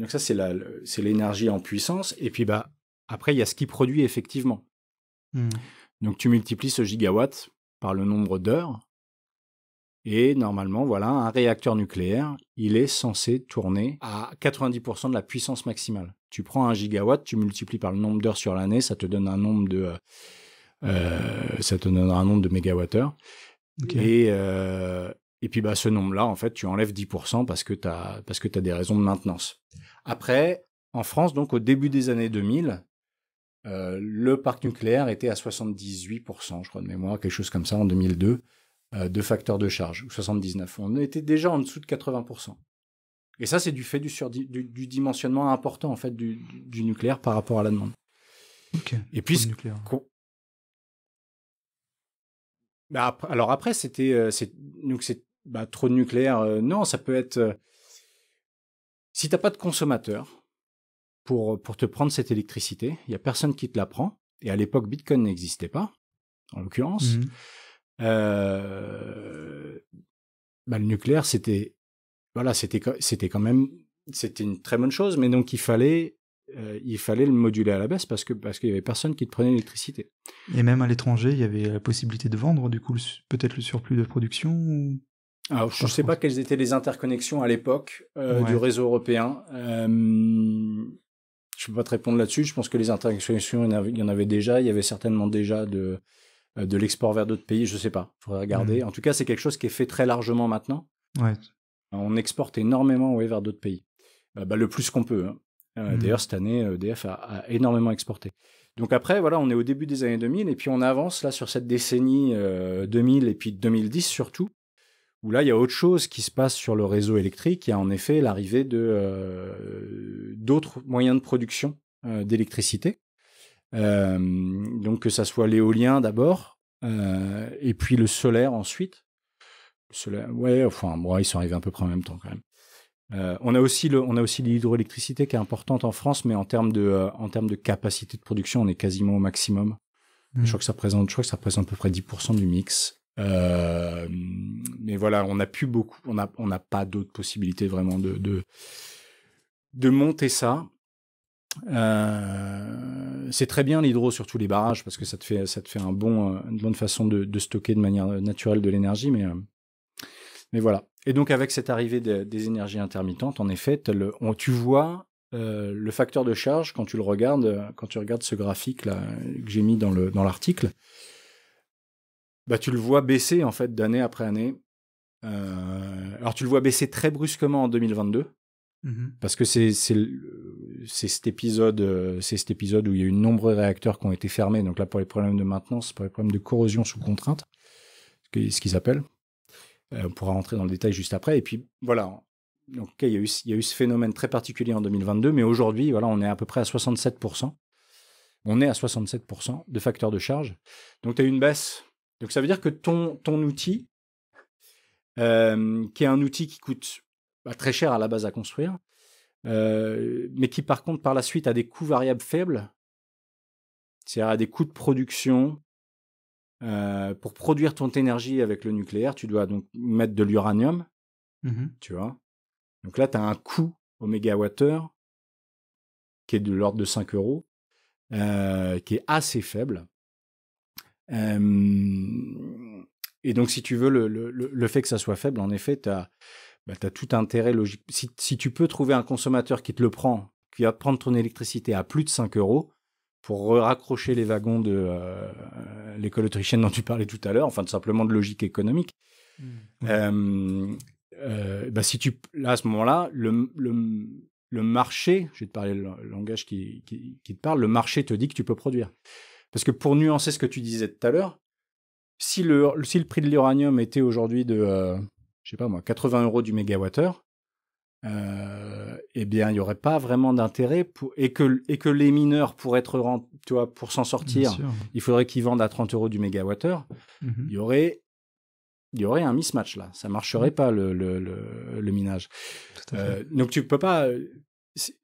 ça, c'est l'énergie en puissance. Et puis, après, il y a ce qui produit effectivement. Donc, tu multiplies ce gigawatt par le nombre d'heures. Et normalement, voilà, un réacteur nucléaire, il est censé tourner à 90% de la puissance maximale. Tu prends 1 gigawatt, tu multiplies par le nombre d'heures sur l'année, ça te donne un nombre de mégawattheures. Okay. Et puis ce nombre-là, en fait, tu enlèves 10% parce que tu as des raisons de maintenance. Après, en France, donc au début des années 2000, le parc nucléaire était à 78%, je crois de mémoire, quelque chose comme ça, en 2002. De facteur de charge, ou 79. On était déjà en dessous de 80%. Et ça, c'est du fait du dimensionnement important en fait du nucléaire par rapport à la demande. Okay. Et puis, alors après, c'était trop de nucléaire. Non, ça peut être si t'as pas de consommateur pour te prendre cette électricité, il y a personne qui te la prend. Et à l'époque, Bitcoin n'existait pas, en l'occurrence. Le nucléaire, c'était quand même une très bonne chose, mais donc il fallait le moduler à la baisse parce qu'il y avait personne qui te prenait l'électricité. Et même à l'étranger, il y avait la possibilité de vendre, du coup, peut-être le surplus de production ou... Alors, je ne sais pas quelles étaient les interconnexions à l'époque du réseau européen. Je ne peux pas te répondre là-dessus. Je pense que les interconnexions, il y en avait déjà. Il y avait certainement déjà de l'export vers d'autres pays, je sais pas, il faudrait regarder. En tout cas, c'est quelque chose qui est fait très largement maintenant. Ouais. On exporte énormément vers d'autres pays. Le plus qu'on peut. Hein. D'ailleurs, cette année, EDF a énormément exporté. Donc après, voilà, on est au début des années 2000 et puis on avance là sur cette décennie 2000 et puis 2010 surtout, où là, il y a autre chose qui se passe sur le réseau électrique. Il y a en effet l'arrivée d'autres moyens de production d'électricité. Donc que ça soit l'éolien d'abord et puis le solaire ensuite. Le solaire, ils sont arrivés à peu près en même temps quand même. On a aussi l'hydroélectricité qui est importante en France, mais en termes de capacité de production, on est quasiment au maximum. Je crois que ça représente à peu près 10% du mix. Mais voilà, on n'a plus beaucoup, on n'a pas d'autres possibilités vraiment de monter ça. C'est très bien l'hydro sur tous les barrages parce que ça te fait une bonne façon de stocker de manière naturelle de l'énergie, mais voilà. Et donc avec cette arrivée des énergies intermittentes, en effet, tu vois le facteur de charge quand tu regardes ce graphique là que j'ai mis dans l'article, tu le vois baisser en fait d'année après année. Alors tu le vois baisser très brusquement en 2022. Parce que c'est cet épisode où il y a eu de nombreux réacteurs qui ont été fermés. Donc là, pour les problèmes de maintenance, pour les problèmes de corrosion sous contrainte, ce qu'ils appellent. On pourra rentrer dans le détail juste après. Et puis voilà. Donc il y a eu ce phénomène très particulier en 2022, mais aujourd'hui, voilà, on est à peu près à 67%. On est à 67% de facteur de charge. Donc tu as une baisse. Donc ça veut dire que ton outil, qui est un outil qui coûte très cher à la base à construire, mais qui par contre par la suite a des coûts variables faibles, c'est-à-dire à des coûts de production. Pour produire ton énergie avec le nucléaire, tu dois donc mettre de l'uranium, tu vois. Donc là, tu as un coût au mégawattheure qui est de l'ordre de 5 euros, qui est assez faible. Et donc, si tu veux, le fait que ça soit faible, en effet, tu as tout intérêt logique. Si tu peux trouver un consommateur qui te le prend, qui va te prendre ton électricité à plus de 5 euros, pour raccrocher les wagons de l'école autrichienne dont tu parlais tout à l'heure, enfin, tout simplement de logique économique. Si là, à ce moment-là, le marché, je vais te parler le langage qui te parle, le marché te dit que tu peux produire. Parce que pour nuancer ce que tu disais tout à l'heure, si le prix de l'uranium était aujourd'hui de, je sais pas moi, 80 euros du mégawattheure, eh bien, il n'y aurait pas vraiment d'intérêt et que les mineurs, pour s'en sortir, il faudrait qu'ils vendent à 30 euros du mégawattheure. Il y aurait un mismatch là. Ça marcherait pas le minage. Donc tu peux pas.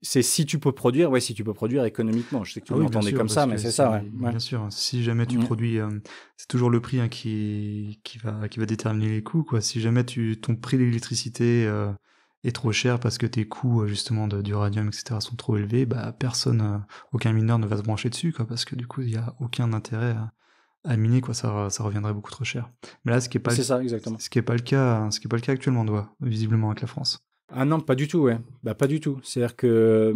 C'est si tu peux produire, si tu peux produire économiquement. Je sais que tu l'entendais comme ça, mais c'est ça. Ouais. Bien sûr. Si jamais tu produis, c'est toujours le prix qui va déterminer les coûts, quoi. Si jamais ton prix d'électricité est trop cher parce que tes coûts justement d'uranium, etc. sont trop élevés, personne, aucun mineur ne va se brancher dessus, quoi, parce que du coup il y a aucun intérêt à miner, quoi. Ça reviendrait beaucoup trop cher. Mais là, ce qui est pas le cas actuellement, visiblement avec la France. Ah non, pas du tout, ouais. Pas du tout. C'est-à-dire que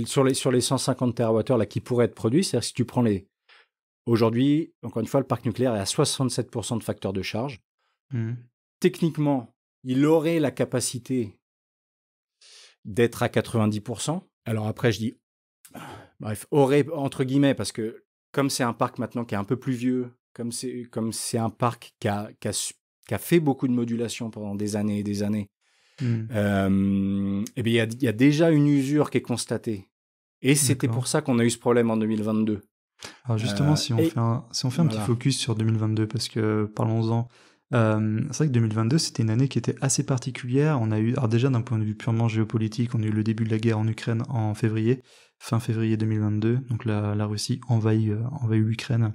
sur les 150 TWh là qui pourraient être produits, c'est-à-dire que si tu prends aujourd'hui, encore une fois, le parc nucléaire est à 67% de facteur de charge. Techniquement, il aurait la capacité d'être à 90%. Alors après, je dis, bref, aurait entre guillemets, parce que comme c'est un parc maintenant qui est un peu plus vieux, comme c'est un parc qui a fait beaucoup de modulation pendant des années et des années, il y a déjà une usure qui est constatée. Et c'était pour ça qu'on a eu ce problème en 2022. Alors justement, si on fait un petit focus sur 2022, parce que parlons-en. C'est vrai que 2022, c'était une année qui était assez particulière. On a eu, alors déjà d'un point de vue purement géopolitique, on a eu le début de la guerre en Ukraine en fin février 2022. Donc la Russie envahit l'Ukraine.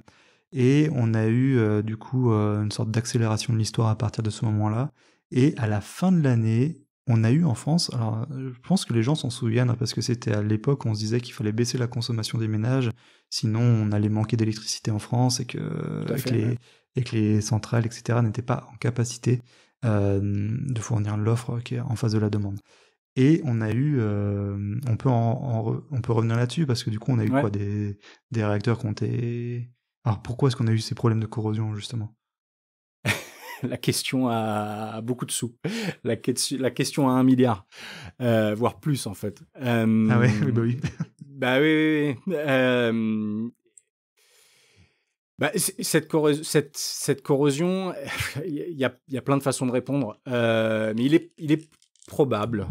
Et on a eu du coup une sorte d'accélération de l'histoire à partir de ce moment-là. Et à la fin de l'année, on a eu en France, alors je pense que les gens s'en souviennent, parce que c'était à l'époque où on se disait qu'il fallait baisser la consommation des ménages, sinon on allait manquer d'électricité en France et que les centrales, etc., n'étaient pas en capacité de fournir l'offre qui est en face de la demande. Et on a eu, on peut revenir là-dessus, parce que du coup on a eu des réacteurs qui ont été... Alors pourquoi est-ce qu'on a eu ces problèmes de corrosion, justement ? La question a beaucoup de sous. La question a 1 milliard, voire plus en fait. Ah ouais, oui. Oui. Cette corrosion, il y a plein de façons de répondre, mais il est probable,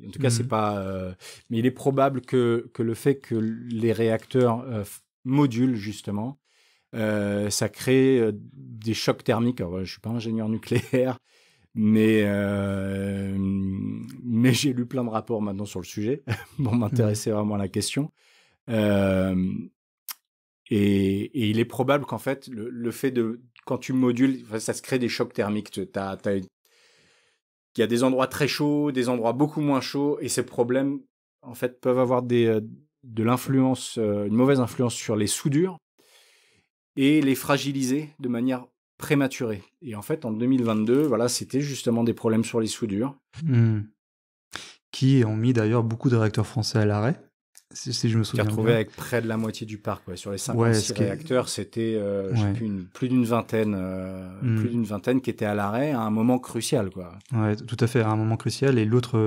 en tout cas c'est pas, mais il est probable que le fait que les réacteurs modulent justement, ça crée des chocs thermiques. Alors, je suis pas ingénieur nucléaire, mais j'ai lu plein de rapports maintenant sur le sujet pour m'intéresser vraiment à la question. Et il est probable qu'en fait, le fait quand tu modules, ça se crée des chocs thermiques. Il y a des endroits très chauds, des endroits beaucoup moins chauds, et ces problèmes, en fait, peuvent avoir de l'influence, une mauvaise influence sur les soudures et les fragiliser de manière prématurée. Et en fait, en 2022, c'était justement des problèmes sur les soudures. Qui ont mis d'ailleurs beaucoup de réacteurs français à l'arrêt. Si je me souviens bien. Qui a retrouvé avec près de la moitié du parc. Sur les 56 réacteurs, c'était plus d'une vingtaine qui étaient à l'arrêt à un moment crucial. Ouais, tout à fait, à un moment crucial. Et l'autre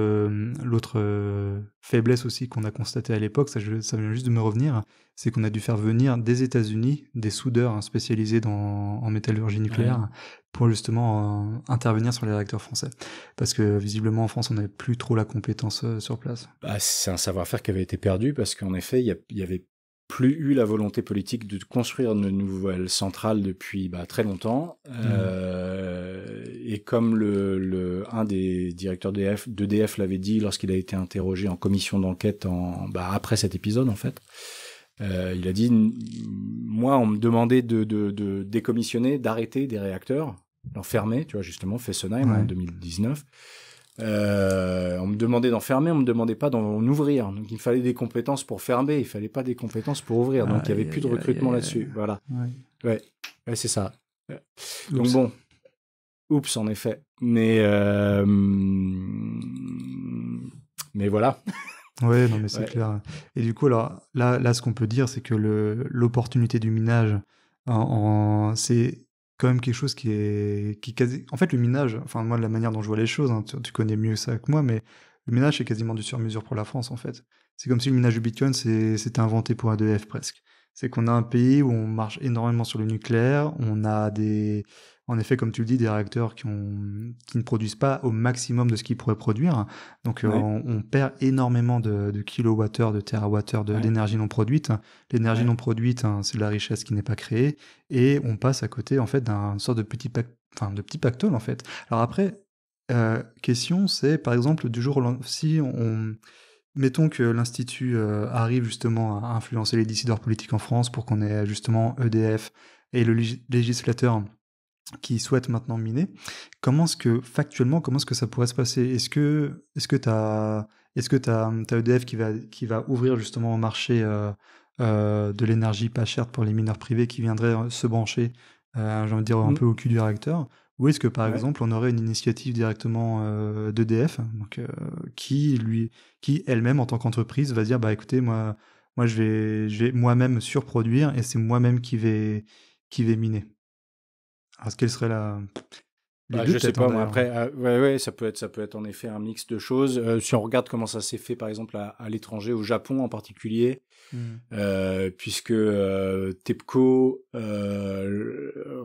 faiblesse aussi qu'on a constatée à l'époque, ça vient juste de me revenir, c'est qu'on a dû faire venir des États-Unis des soudeurs spécialisés en métallurgie nucléaire pour justement intervenir sur les réacteurs français. Parce que visiblement en France, on n'avait plus trop la compétence sur place. C'est un savoir-faire qui avait été perdu parce qu'en effet, il y avait plus eu la volonté politique de construire une nouvelle centrale depuis très longtemps. et comme un des directeurs d'EDF l'avait dit lorsqu'il a été interrogé en commission d'enquête après cet épisode, en fait, il a dit, moi, on me demandait de décommissionner, d'arrêter des réacteurs, d'enfermer, tu vois, justement, Fessenheim en 2019. On me demandait d'enfermer, on me demandait pas d'en ouvrir. Donc il me fallait des compétences pour fermer, il fallait pas des compétences pour ouvrir. Donc il y avait plus de recrutement là-dessus. Voilà. Ouais, c'est ça. Donc bon, oups, en effet. Mais voilà. Ouais, non, mais c'est clair. Et du coup, alors là, ce qu'on peut dire, c'est que l'opportunité du minage, c'est quand même quelque chose qui est quasi. En fait, le minage, enfin moi, la manière dont je vois les choses, hein, tu connais mieux ça que moi, mais le minage, c'est quasiment du sur-mesure pour la France, en fait. C'est comme si le minage du Bitcoin, c'était inventé pour EDF presque. C'est qu'on a un pays où on marche énormément sur le nucléaire, on a en effet, comme tu le dis, des réacteurs qui ne produisent pas au maximum de ce qu'ils pourraient produire. Donc, on perd énormément de kilowattheures, de terawattheures d'énergie non produite. L'énergie non produite, hein, c'est de la richesse qui n'est pas créée. Et on passe à côté, en fait, d'un sorte de petit pactole, en fait. Alors après, question, c'est, par exemple, du jour au lendemain, si mettons que l'Institut arrive justement à influencer les décideurs politiques en France pour qu'on ait justement EDF et le législateur qui souhaite maintenant miner. Factuellement, comment est-ce que ça pourrait se passer? Est-ce que t'as EDF qui va ouvrir justement au marché de l'énergie pas chère pour les mineurs privés qui viendraient se brancher, j'ai envie de dire un peu au cul du réacteur? Ou est-ce que par exemple on aurait une initiative directement d'EDF, donc qui elle-même en tant qu'entreprise va dire bah écoutez moi je vais moi-même surproduire et c'est moi-même qui vais miner. Alors, quelle serait je sais pas, moi, après, ça peut être en effet un mix de choses. Si on regarde comment ça s'est fait, par exemple, à l'étranger, au Japon en particulier, puisque TEPCO,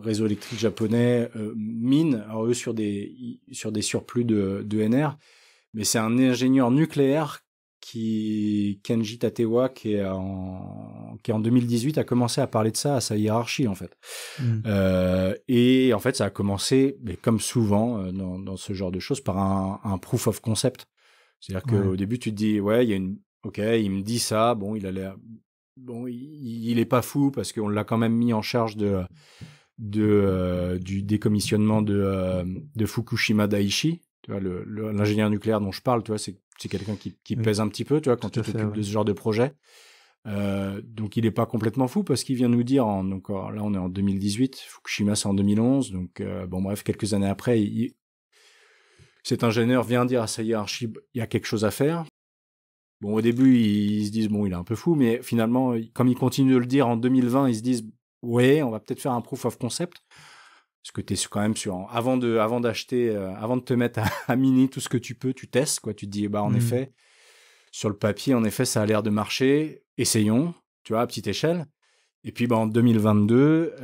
réseau électrique japonais, mine, alors eux sur des surplus de NR, mais c'est un ingénieur nucléaire Kenji Tatewa, qui en 2018 a commencé à parler de ça à sa hiérarchie, en fait. Et en fait, ça a commencé, mais comme souvent dans ce genre de choses, par un proof of concept. C'est-à-dire qu'au début, tu te dis, il y a il me dit ça, bon, il a l'air, bon, il est pas fou parce qu'on l'a quand même mis en charge du décommissionnement de Fukushima Daiichi. Tu vois, l'ingénieur nucléaire dont je parle, tu vois, c'est quelqu'un qui pèse un petit peu, tu vois, quand tu t'occupes de ce genre de projet. Donc il est pas complètement fou parce qu'il vient nous dire, donc là on est en 2018, Fukushima c'est en 2011, donc bon bref, quelques années après, cet ingénieur vient dire à sa hiérarchie, il y a quelque chose à faire. Bon, au début ils se disent bon, il est un peu fou, mais finalement, comme il continue de le dire en 2020, ils se disent ouais, on va peut-être faire un proof of concept. Parce que tu es quand même avant d'acheter, avant de te mettre à miner tout ce que tu peux, tu testes, quoi. Tu te dis, en effet, sur le papier, en effet, ça a l'air de marcher. Essayons, tu vois, à petite échelle. Et puis, en 2022,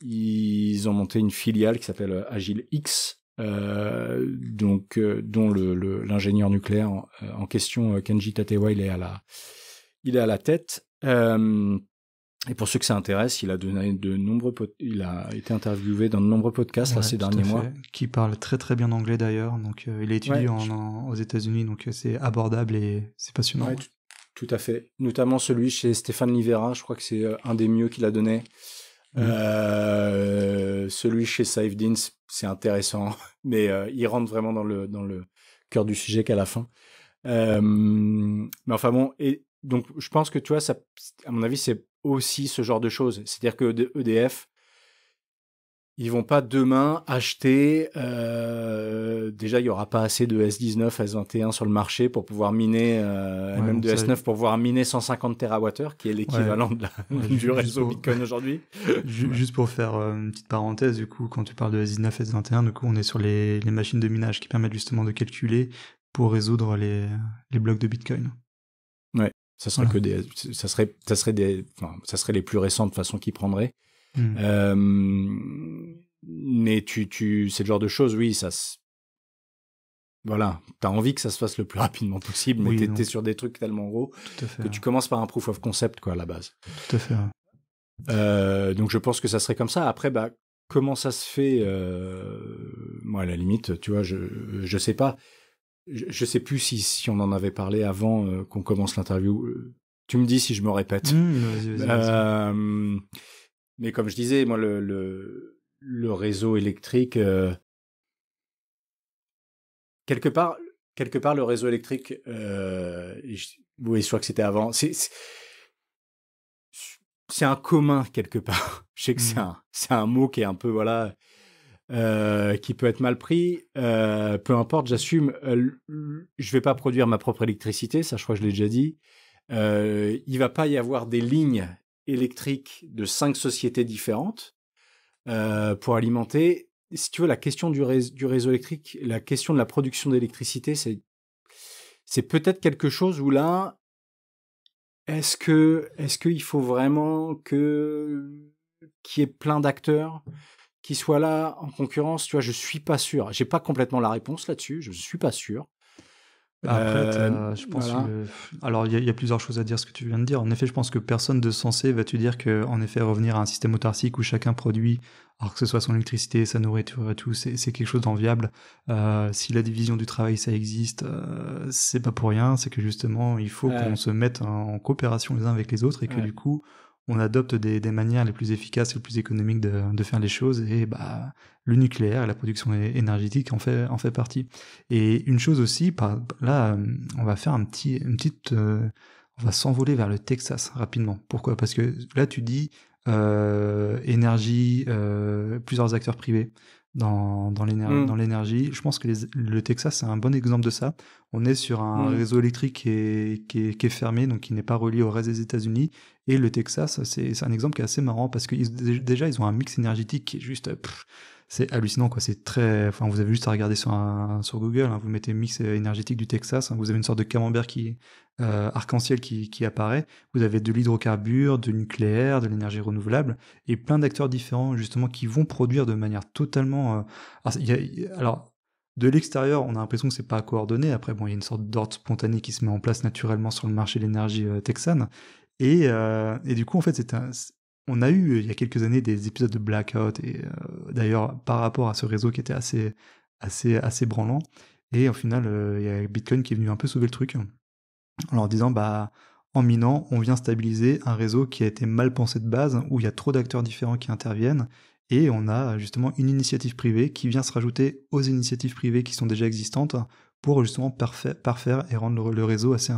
ils ont monté une filiale qui s'appelle Agile X, dont l'ingénieur nucléaire en question, Kenji Tatewa, il est à la tête. Et pour ceux que ça intéresse, il a été interviewé dans de nombreux podcasts ces derniers mois. Qui parle très très bien anglais d'ailleurs. Donc il a étudié aux États-Unis, donc c'est abordable et c'est passionnant. Ouais, tout à fait. Notamment celui chez Stéphane Livera, je crois que c'est un des mieux qu'il a donné. Celui chez Saifedean, c'est intéressant, mais il rentre vraiment dans le cœur du sujet qu'à la fin. Mais enfin bon, et donc je pense que tu vois, ça, à mon avis, c'est aussi ce genre de choses. C'est-à-dire que EDF, ils vont pas demain acheter. Déjà, il y aura pas assez de S19, S21 sur le marché pour pouvoir miner, même de S9 pour pouvoir miner 150 TWh, qui est l'équivalent du réseau Bitcoin aujourd'hui. Juste pour faire une petite parenthèse, du coup, quand tu parles de S19, S21, du coup, on est sur les machines de minage qui permettent justement de calculer pour résoudre les blocs de Bitcoin. Ouais. Ça serait ça serait les plus récentes de façon qu'ils prendraient. Mais c'est le genre de choses, oui, voilà, t'as envie que ça se fasse le plus rapidement possible, mais t'es sur des trucs tellement gros que tu commences par un proof of concept, quoi, à la base. Tout à fait. Donc je pense que ça serait comme ça. Après, comment ça se fait, moi, à la limite, tu vois, je sais pas. Je sais plus si on en avait parlé avant qu'on commence l'interview. Tu me dis si je me répète. Vas-y. Mais comme je disais, moi, le réseau électrique, quelque part, le réseau électrique, oui, je crois que c'était avant. C'est un commun quelque part. Je sais que c'est un mot qui est un peu, voilà, qui peut être mal pris. Peu importe, j'assume. Je vais pas produire ma propre électricité, ça, je crois que je l'ai déjà dit. Il va pas y avoir des lignes électriques de 5 sociétés différentes pour alimenter. Si tu veux, la question du réseau électrique, la question de la production d'électricité, c'est peut-être quelque chose où là, est-ce qu'il faut vraiment qu'il y ait plein d'acteurs qui soient là en concurrence? Tu vois, je suis pas sûr. J'ai pas complètement la réponse là-dessus. Je suis pas sûr. Après, je pense Voilà. alors il y a plusieurs choses à dire ce que tu viens de dire. En effet, je pense que personne de sensé va te dire que, en effet, revenir à un système autarcique où chacun produit, alors que ce soit son électricité, sa nourriture et tout, c'est quelque chose d'enviable. Si la division du travail ça existe, c'est pas pour rien. C'est que justement, il faut qu'on se mette en coopération les uns avec les autres et que du coup, on adopte des manières les plus efficaces et les plus économiques de faire les choses. Et bah, le nucléaire et la production énergétique en fait partie. Et une chose aussi, là, on va faire on va s'envoler vers le Texas rapidement. Pourquoi? Parce que là, tu dis énergie, plusieurs acteurs privés dans l'énergie. Je pense que le Texas, c'est un bon exemple de ça. On est sur un réseau électrique qui est fermé, donc qui n'est pas relié au reste des États-Unis. Et le Texas, c'est un exemple qui est assez marrant parce que déjà, ils ont un mix énergétique qui est juste... c'est hallucinant, quoi. C'est très... Enfin, vous avez juste à regarder sur Google, hein. Vous mettez mix énergétique du Texas, hein. Vous avez une sorte de camembert arc-en-ciel qui apparaît. Vous avez de l'hydrocarbure, de nucléaire, de l'énergie renouvelable, et plein d'acteurs différents, justement, qui vont produire de manière totalement... Alors, de l'extérieur, on a l'impression que c'est pas coordonné. Après, bon, il y a une sorte d'ordre spontané qui se met en place naturellement sur le marché de l'énergie texane. Et du coup, en fait, on a eu, il y a quelques années, des épisodes de blackout, et d'ailleurs, par rapport à ce réseau qui était assez branlant. Et au final, il y a Bitcoin qui est venu un peu sauver le truc, en leur disant, bah, en minant, on vient stabiliser un réseau qui a été mal pensé de base, où il y a trop d'acteurs différents qui interviennent, et on a justement une initiative privée qui vient se rajouter aux initiatives privées qui sont déjà existantes pour justement parfaire et rendre le réseau assez,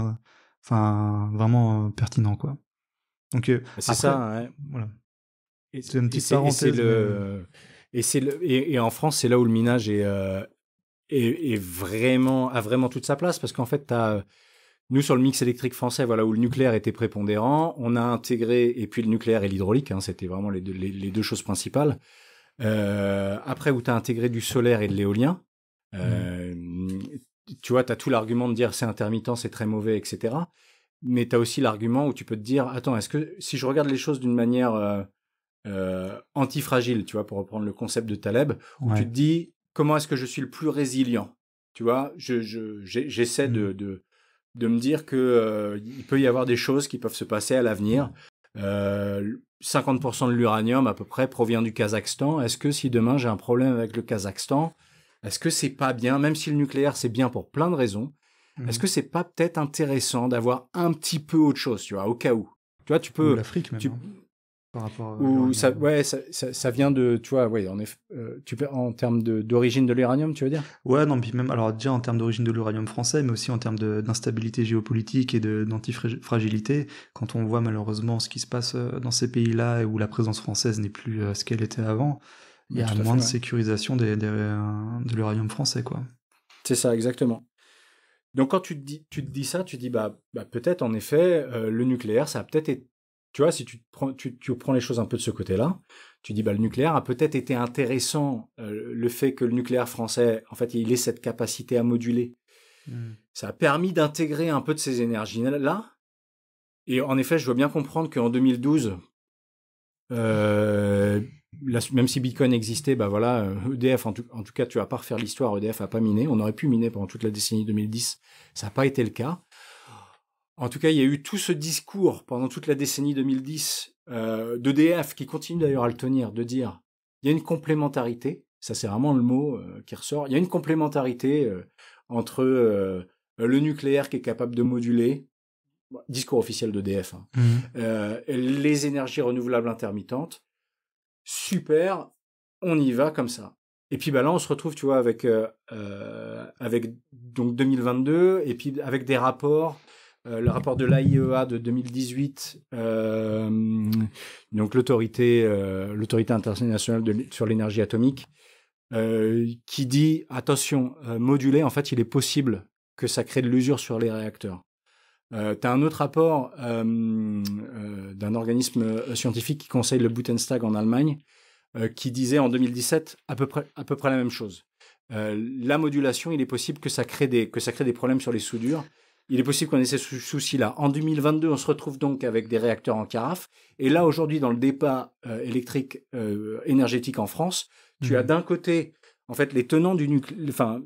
vraiment pertinent, quoi. Donc c'est après, ça, ouais. Voilà. C'est une petite parenthèse. Et en France, c'est là où le minage a vraiment toute sa place, parce qu'en fait, nous, sur le mix électrique français, voilà, où le nucléaire était prépondérant, on a intégré, et puis le nucléaire et l'hydraulique, hein, c'était vraiment les deux choses principales. Après, où tu as intégré du solaire et de l'éolien, tu vois, tu as tout l'argument de dire c'est intermittent, c'est très mauvais, etc. Mais tu as aussi l'argument où tu peux te dire, attends, est-ce que si je regarde les choses d'une manière antifragile, tu vois, pour reprendre le concept de Taleb, où tu te dis, comment est-ce que je suis le plus résilient? Tu vois, j'essaie de me dire que il peut y avoir des choses qui peuvent se passer à l'avenir. 50% de l'uranium à peu près provient du Kazakhstan. Est-ce que si demain j'ai un problème avec le Kazakhstan, est-ce que c'est pas bien, même si le nucléaire c'est bien pour plein de raisons, est-ce que c'est pas peut-être intéressant d'avoir un petit peu autre chose, tu vois, au cas où? Tu vois, tu peux... Ou l'Afrique même, par rapport ou ça vient de, tu vois, ouais, en effet, en termes d'origine de l'uranium, tu veux dire? Ouais, non, puis même, alors déjà en termes d'origine de l'uranium français, mais aussi en termes d'instabilité géopolitique et d'antifragilité, quand on voit malheureusement ce qui se passe dans ces pays-là et où la présence française n'est plus ce qu'elle était avant, il y a moins de sécurisation de l'uranium français, quoi. C'est ça, exactement. Donc quand tu te dis ça, tu te dis bah peut-être en effet le nucléaire ça a peut-être été, tu vois, si tu prends les choses un peu de ce côté-là, tu dis bah le nucléaire a peut-être été intéressant, le fait que le nucléaire français en fait il ait cette capacité à moduler. Ça a permis d'intégrer un peu de ces énergies là. Et en effet, je veux bien comprendre qu'en 2012 même si Bitcoin existait, bah voilà, EDF, en tout cas, tu vas pas refaire l'histoire, EDF a pas miné. On aurait pu miner pendant toute la décennie 2010. Ça n'a pas été le cas. En tout cas, il y a eu tout ce discours pendant toute la décennie 2010 d'EDF, qui continue d'ailleurs à le tenir, de dire il y a une complémentarité. Ça, c'est vraiment le mot qui ressort. Il y a une complémentarité entre le nucléaire qui est capable de moduler, discours officiel d'EDF, hein, les énergies renouvelables intermittentes. Super, on y va comme ça. Et puis là, on se retrouve, tu vois, avec donc 2022, et puis avec des rapports. Le rapport de l'AIEA de 2018, donc l'autorité internationale sur l'énergie atomique, qui dit attention, moduler, en fait, il est possible que ça crée de l'usure sur les réacteurs. T'as un autre rapport d'un organisme scientifique qui conseille le Bundestag en Allemagne, qui disait en 2017 à peu près la même chose. La modulation, il est possible que ça crée des problèmes sur les soudures. Il est possible qu'on ait ces soucis-là. En 2022, on se retrouve donc avec des réacteurs en carafe. Et là, aujourd'hui, dans le débat électrique énergétique en France, tu as d'un côté, en fait, les tenants du nucléaire, enfin,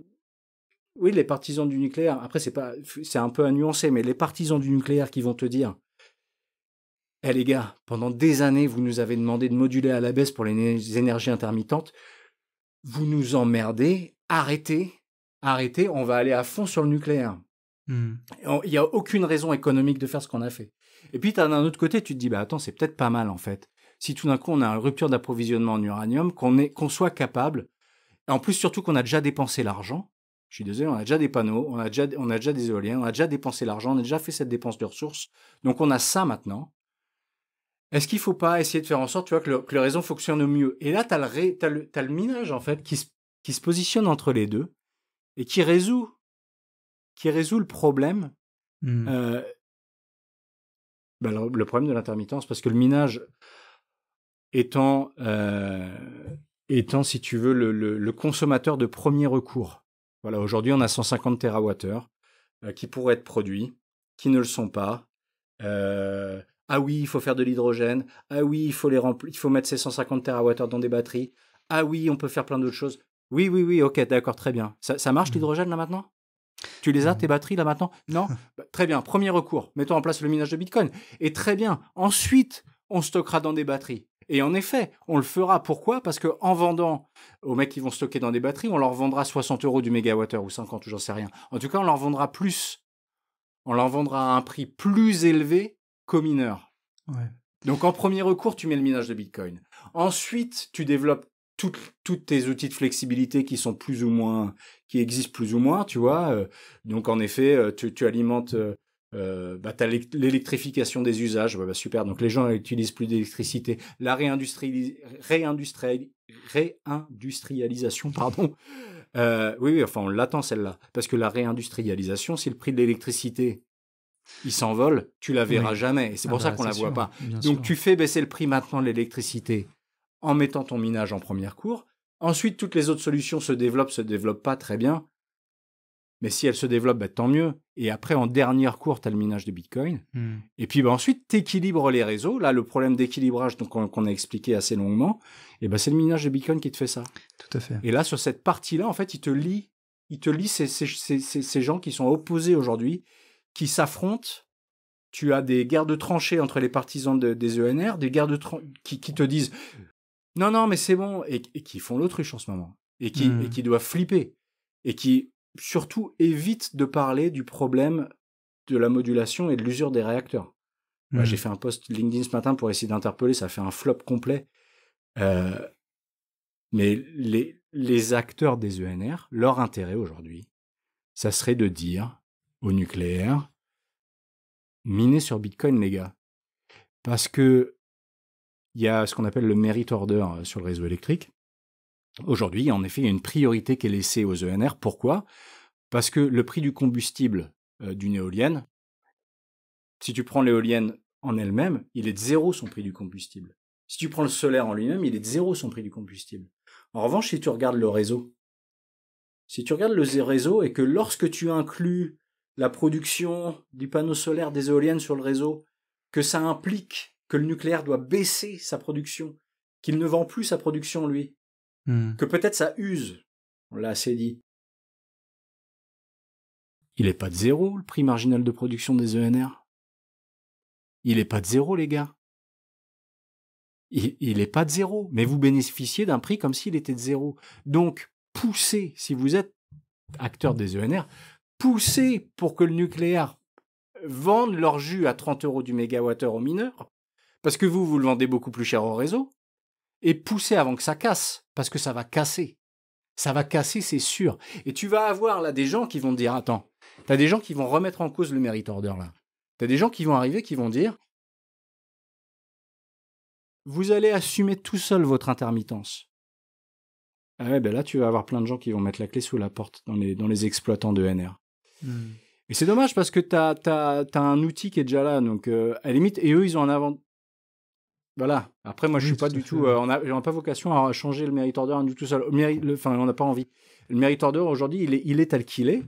oui, les partisans du nucléaire. Après, c'est un peu à nuancer, mais les partisans du nucléaire qui vont te dire, les gars, pendant des années, vous nous avez demandé de moduler à la baisse pour les énergies intermittentes. Vous nous emmerdez. Arrêtez, on va aller à fond sur le nucléaire. Il n'y a aucune raison économique de faire ce qu'on a fait. Et puis, d'un autre côté, tu te dis, attends, c'est peut-être pas mal, en fait. Si tout d'un coup, on a une rupture d'approvisionnement en uranium, qu'on soit capable, et en plus, surtout qu'on a déjà dépensé l'argent. Je suis désolé, on a déjà des panneaux, on a déjà des éoliennes, on a déjà dépensé l'argent, on a déjà fait cette dépense de ressources. Donc, on a ça maintenant. Est-ce qu'il ne faut pas essayer de faire en sorte, tu vois, que le réseau fonctionne au mieux? Et là, tu as le minage, en fait, qui se positionne entre les deux et qui résout le problème, le problème de l'intermittence, parce que le minage étant, si tu veux, le consommateur de premier recours. Voilà, aujourd'hui, on a 150 TWh qui pourraient être produits, qui ne le sont pas. Ah oui, il faut faire de l'hydrogène. Ah oui, il faut mettre ces 150 TWh dans des batteries. Ah oui, on peut faire plein d'autres choses. Oui, ok, d'accord, très bien. Ça marche l'hydrogène là maintenant? Tu les as, tes batteries, là, maintenant? Non? Très bien. Premier recours. Mettons en place le minage de Bitcoin. Et très bien. Ensuite, on stockera dans des batteries. Et en effet, on le fera. Pourquoi? Parce qu'en vendant aux mecs qui vont stocker dans des batteries, on leur vendra 60 € du mégawattheure ou 50, ou j'en sais rien. En tout cas, on leur vendra plus. On leur vendra à un prix plus élevé qu'aux mineurs. Ouais. Donc, en premier recours, tu mets le minage de Bitcoin. Ensuite, tu développes toutes tes outils de flexibilité qui existent plus ou moins, tu vois. Donc, en effet, tu alimentes, t'as l'électrification des usages, super. Donc, les gens utilisent plus d'électricité. La réindustrialisation, pardon. Oui, enfin, on l'attend celle-là. Parce que la réindustrialisation, si le prix de l'électricité, il s'envole, tu la verras jamais. Et c'est pour ça qu'on la voit pas. Donc, tu fais baisser le prix maintenant de l'électricité en mettant ton minage en première cour. Ensuite, toutes les autres solutions se développent pas très bien. Mais si elles se développent, tant mieux. Et après, en dernière cour, tu as le minage de Bitcoin. Et puis ensuite, tu équilibres les réseaux. Là, le problème d'équilibrage qu'on a expliqué assez longuement, c'est le minage de Bitcoin qui te fait ça. Tout à fait. Et là, sur cette partie-là, en fait, il te lie ces gens qui sont opposés aujourd'hui, qui s'affrontent. Tu as des guerres de tranchées entre les partisans des ENR, des guerres qui te disent non, mais c'est bon, et qui font l'autruche en ce moment, et qui doivent flipper, et qui surtout évitent de parler du problème de la modulation et de l'usure des réacteurs. J'ai fait un post LinkedIn ce matin pour essayer d'interpeller, ça fait un flop complet. Mais les acteurs des ENR, leur intérêt aujourd'hui, ça serait de dire au nucléaire, minez sur Bitcoin, les gars. Parce que il y a ce qu'on appelle le merit order sur le réseau électrique. Aujourd'hui, en effet, il y a une priorité qui est laissée aux ENR. Pourquoi? Parce que le prix du combustible d'une éolienne, si tu prends l'éolienne en elle-même, il est de zéro son prix du combustible. Si tu prends le solaire en lui-même, il est de zéro son prix du combustible. En revanche, si tu regardes le réseau, et que lorsque tu inclus la production du panneau solaire des éoliennes sur le réseau, que ça implique que le nucléaire doit baisser sa production, qu'il ne vend plus sa production, lui, que peut-être ça use, on l'a assez dit. Il n'est pas de zéro, le prix marginal de production des ENR. Il n'est pas de zéro, les gars. il n'est pas de zéro, mais vous bénéficiez d'un prix comme s'il était de zéro. Donc, poussez, si vous êtes acteur des ENR, poussez pour que le nucléaire vende leur jus à 30 € du mégawattheure aux mineurs, parce que vous le vendez beaucoup plus cher au réseau, et poussez avant que ça casse, parce que ça va casser. Ça va casser, c'est sûr. Et tu vas avoir là des gens qui vont te dire, attends, t'as des gens qui vont remettre en cause le merit order là. T'as des gens qui vont arriver, qui vont dire, vous allez assumer tout seul votre intermittence. Ah ouais, ben là, tu vas avoir plein de gens qui vont mettre la clé sous la porte dans les exploitants d'ENR. Et c'est dommage parce que t'as un outil qui est déjà là, donc à la limite, et eux, ils ont un avant. Voilà. Après, moi, je suis pas du tout. On n'a pas vocation à changer le merit order du tout seul. Enfin, on n'a pas envie. Le merit order aujourd'hui, il est tel qu'il est.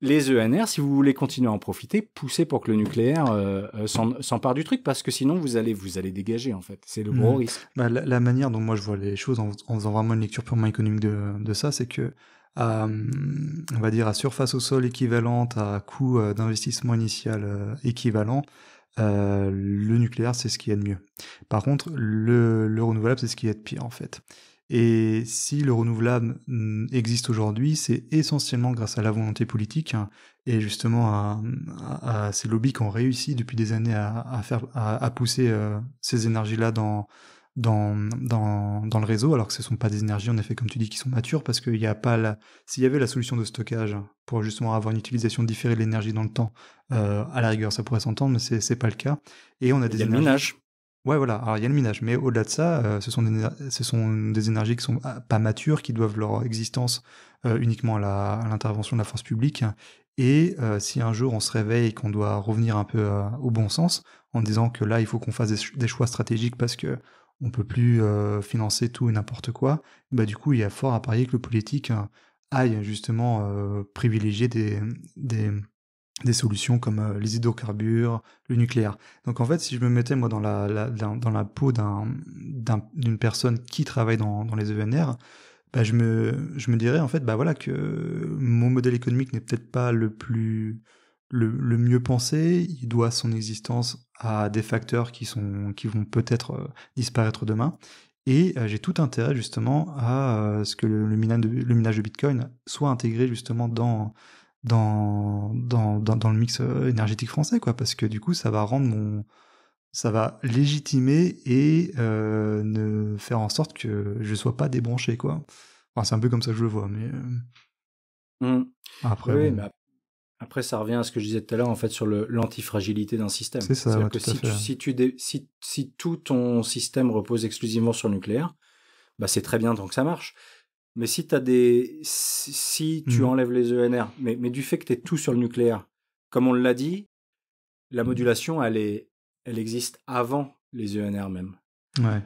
Les ENR, si vous voulez continuer à en profiter, poussez pour que le nucléaire s'empare du truc, parce que sinon vous allez dégager en fait. C'est le gros risque. Bah, la manière dont moi je vois les choses en faisant vraiment une lecture purement économique de ça, c'est que on va dire à surface au sol équivalente, à coût d'investissement initial équivalent, le nucléaire c'est ce qu'il y a de mieux. Par contre, le renouvelable c'est ce qu'il y a de pire en fait. Et si le renouvelable existe aujourd'hui, c'est essentiellement grâce à la volonté politique et justement à ces lobbies qui ont réussi depuis des années à pousser ces énergies-là dans le réseau, alors que ce ne sont pas des énergies, en effet, comme tu dis, qui sont matures, parce qu'il n'y a pas s'il y avait la solution de stockage pour justement avoir une utilisation différée de l'énergie dans le temps, à la rigueur, ça pourrait s'entendre, mais c'est pas le cas. Et on a des énergies... minage. Ouais, voilà. Alors, il y a le minage, mais au-delà de ça, ce sont des énergies qui sont pas matures, qui doivent leur existence uniquement à l'intervention de la force publique. Et si un jour on se réveille et qu'on doit revenir un peu au bon sens, en disant que là, il faut qu'on fasse des choix stratégiques parce que on peut plus financer tout et n'importe quoi, bah du coup, il y a fort à parier que le politique aille justement privilégier des solutions comme les hydrocarbures, le nucléaire. Donc en fait, si je me mettais moi dans la peau d'une personne qui travaille dans les ENR, bah, je me dirais en fait bah voilà que mon modèle économique n'est peut-être pas le mieux pensé, il doit son existence à des facteurs qui vont peut-être disparaître demain. Et j'ai tout intérêt justement à ce que le minage de Bitcoin soit intégré justement dans le mix énergétique français, quoi, parce que du coup ça va légitimer et ne faire en sorte que je sois pas débranché, quoi. Enfin, c'est un peu comme ça que je le vois, mais après oui, bon. mais après ça revient à ce que je disais tout à l'heure en fait sur l'antifragilité d'un système. C'est ça, C'est-à-dire ouais, que tout à fait. si tout ton système repose exclusivement sur le nucléaire, bah c'est très bien tant que ça marche. Mais si tu enlèves les ENR, mais du fait que tu es tout sur le nucléaire, comme on l'a dit, la modulation, elle existe avant les ENR même. Ouais.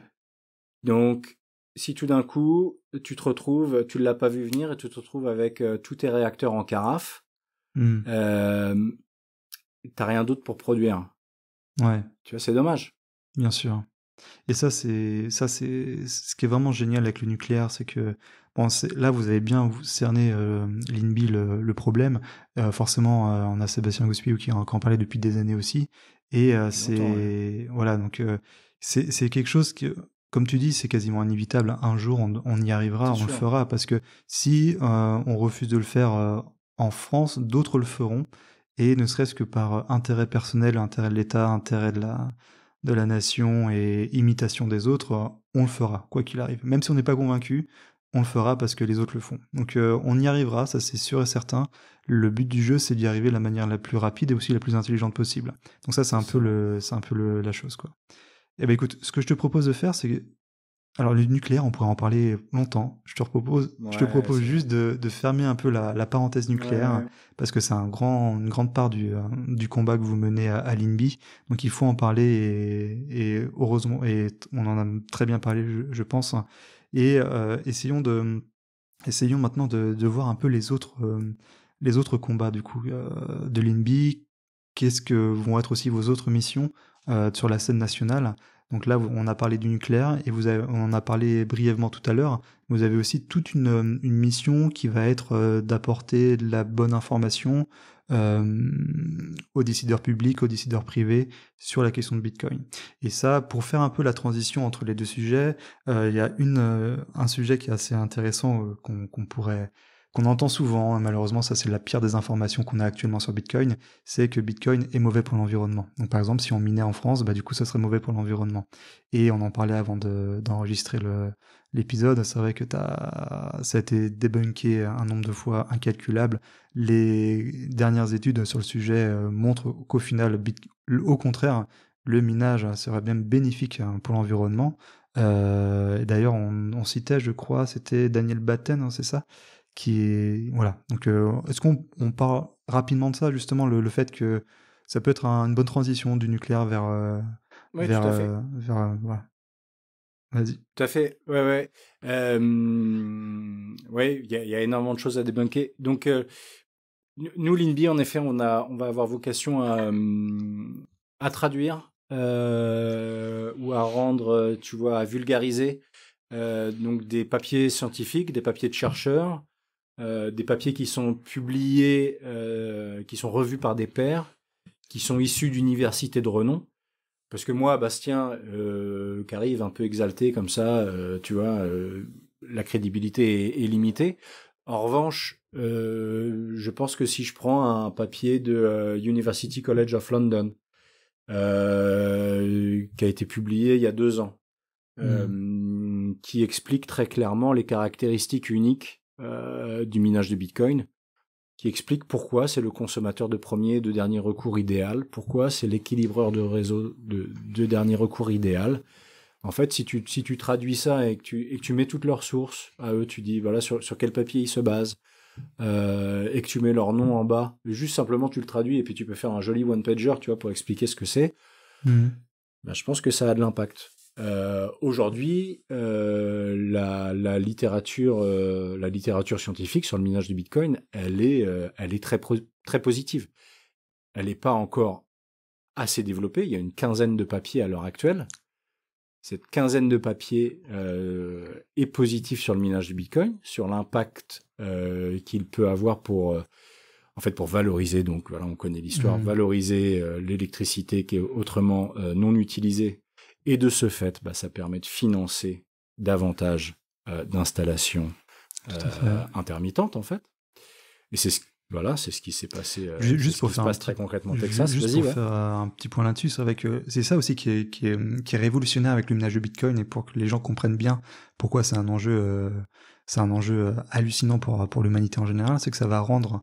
Donc, si tout d'un coup, tu ne l'as pas vu venir et tu te retrouves avec tous tes réacteurs en carafe, t'as rien d'autre pour produire. Ouais. Tu vois, c'est dommage. Bien sûr. Et ça, c'est ce qui est vraiment génial avec le nucléaire, c'est que bon, là, vous avez bien cerné l'INBI le problème. Forcément, on a Sébastien Gouspiou qui en parlait depuis des années aussi. Et voilà, donc c'est quelque chose que, comme tu dis, c'est quasiment inévitable. Un jour, on y arrivera, on le fera, parce que si on refuse de le faire en France, d'autres le feront. Et ne serait-ce que par intérêt personnel, intérêt de l'État, intérêt de la nation et imitation des autres, on le fera, quoi qu'il arrive. Même si on n'est pas convaincu, on le fera parce que les autres le font. Donc on y arrivera, ça c'est sûr et certain. Le but du jeu, c'est d'y arriver de la manière la plus rapide et aussi la plus intelligente possible. Donc ça, c'est un peu la chose, quoi. Eh ben écoute, ce que je te propose de faire, c'est... Alors le nucléaire, on pourrait en parler longtemps. Je te propose juste de fermer un peu la parenthèse nucléaire, parce que c'est une grande part du combat que vous menez à l'INBI. Donc il faut en parler et heureusement, et on en a très bien parlé, je pense. Et essayons maintenant de voir un peu les autres combats du coup de l'INBI. Qu'est-ce que vont être aussi vos autres missions sur la scène nationale? Donc là, on a parlé du nucléaire et on en a parlé brièvement tout à l'heure. Vous avez aussi toute une mission qui va être d'apporter de la bonne information, aux décideurs publics, aux décideurs privés sur la question de Bitcoin. Et ça, pour faire un peu la transition entre les deux sujets, il y a un sujet qui est assez intéressant qu'on entend souvent, hein. Malheureusement, ça c'est la pire des informations qu'on a actuellement sur Bitcoin, c'est que Bitcoin est mauvais pour l'environnement. Donc par exemple, si on minait en France, bah du coup ça serait mauvais pour l'environnement. Et on en parlait avant d'enregistrer l'épisode, c'est vrai que ça a été débunké un nombre de fois incalculable. Les dernières études sur le sujet montrent qu'au final, au contraire, le minage serait bien bénéfique pour l'environnement. D'ailleurs, on citait, je crois, c'était Daniel Batten, hein, c'est ça, qui est voilà. Donc, est-ce qu'on parle rapidement de ça, justement, le fait que ça peut être une bonne transition du nucléaire Oui, tout à fait. voilà. Vas-y. Tout à fait, ouais, ouais. Ouais, il y a énormément de choses à débunker. Donc, nous, l'INBI, en effet, on va avoir vocation à traduire ou à rendre, tu vois, à vulgariser donc des papiers scientifiques, des papiers de chercheurs, des papiers qui sont publiés, qui sont revus par des pairs, qui sont issus d'universités de renom. Parce que moi, Bastien, qui arrive un peu exalté comme ça, tu vois, la crédibilité est limitée. En revanche, je pense que si je prends un papier de University College of London, qui a été publié il y a 2 ans, qui explique très clairement les caractéristiques uniques du minage de Bitcoin, qui explique pourquoi c'est le consommateur de premier et de dernier recours idéal, pourquoi c'est l'équilibreur de réseau de dernier recours idéal. En fait, si tu traduis ça et que tu mets toutes leurs sources à eux, tu dis voilà sur quel papier ils se basent, et que tu mets leur nom en bas, juste simplement tu le traduis et puis tu peux faire un joli one-pager, tu vois, pour expliquer ce que c'est. Ben, je pense que ça a de l'impact. Aujourd'hui, la littérature scientifique sur le minage du Bitcoin, elle est très positive. Elle n'est pas encore assez développée. Il y a une quinzaine de papiers à l'heure actuelle. Cette quinzaine de papiers est positive sur le minage du Bitcoin, sur l'impact qu'il peut avoir pour valoriser. Donc voilà, on connaît l'histoire, valoriser l'électricité qui est autrement non utilisée. Et de ce fait, ça permet de financer davantage d'installations intermittentes, en fait. Et c'est ce qui s'est passé. Juste pour faire très concrètement au Texas. Juste pour faire un petit point là-dessus, c'est vrai que c'est ça aussi qui est révolutionnaire avec le minage de Bitcoin, et pour que les gens comprennent bien pourquoi c'est un enjeu hallucinant pour l'humanité en général, c'est que ça va rendre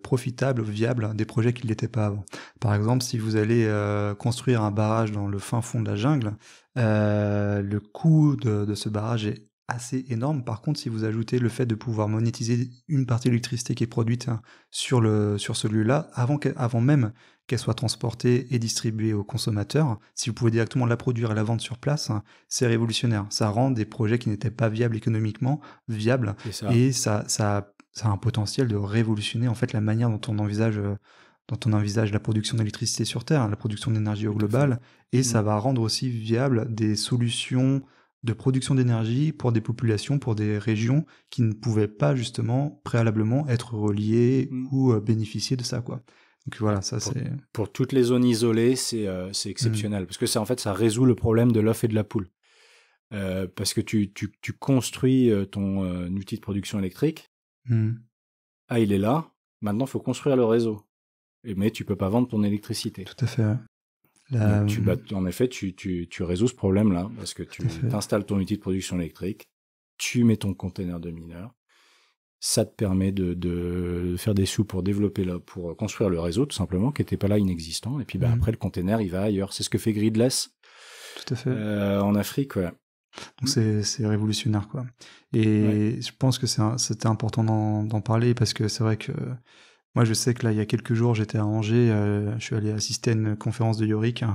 profitable, viable des projets qui ne l'étaient pas avant. Par exemple, si vous allez construire un barrage dans le fin fond de la jungle, le coût de ce barrage est assez énorme. Par contre, si vous ajoutez le fait de pouvoir monétiser une partie de l'électricité qui est produite sur ce lieu-là, avant même qu'elle soit transportée et distribuée aux consommateurs, si vous pouvez directement la produire et la vendre sur place, c'est révolutionnaire. Ça rend des projets qui n'étaient pas viables économiquement viables, et ça a un potentiel de révolutionner en fait la manière dont on envisage la production d'électricité sur Terre, la production d'énergie au global, et ça va rendre aussi viable des solutions de production d'énergie pour des populations, pour des régions qui ne pouvaient pas justement préalablement être reliées ou bénéficier de ça, quoi. Donc voilà, ça c'est... Pour toutes les zones isolées, c'est exceptionnel, parce que ça, en fait, ça résout le problème de l'œuf et de la poule. Parce que tu construis ton outil de production électrique, ah, il est là, maintenant il faut construire le réseau. Mais tu peux pas vendre ton électricité. Tout à fait. En effet, tu résous ce problème-là, parce que tu installes ton outil de production électrique, tu mets ton container de mineur, ça te permet de faire des sous pour pour construire le réseau, tout simplement, qui n'était pas là, inexistant, et puis après, le container, il va ailleurs. C'est ce que fait Gridless. Tout à fait. En Afrique, ouais. Donc c'est révolutionnaire, quoi. Et je pense que c'était important d'en parler, parce que c'est vrai que moi, je sais que là, il y a quelques jours, j'étais à Angers, je suis allé assister à une conférence de Yorick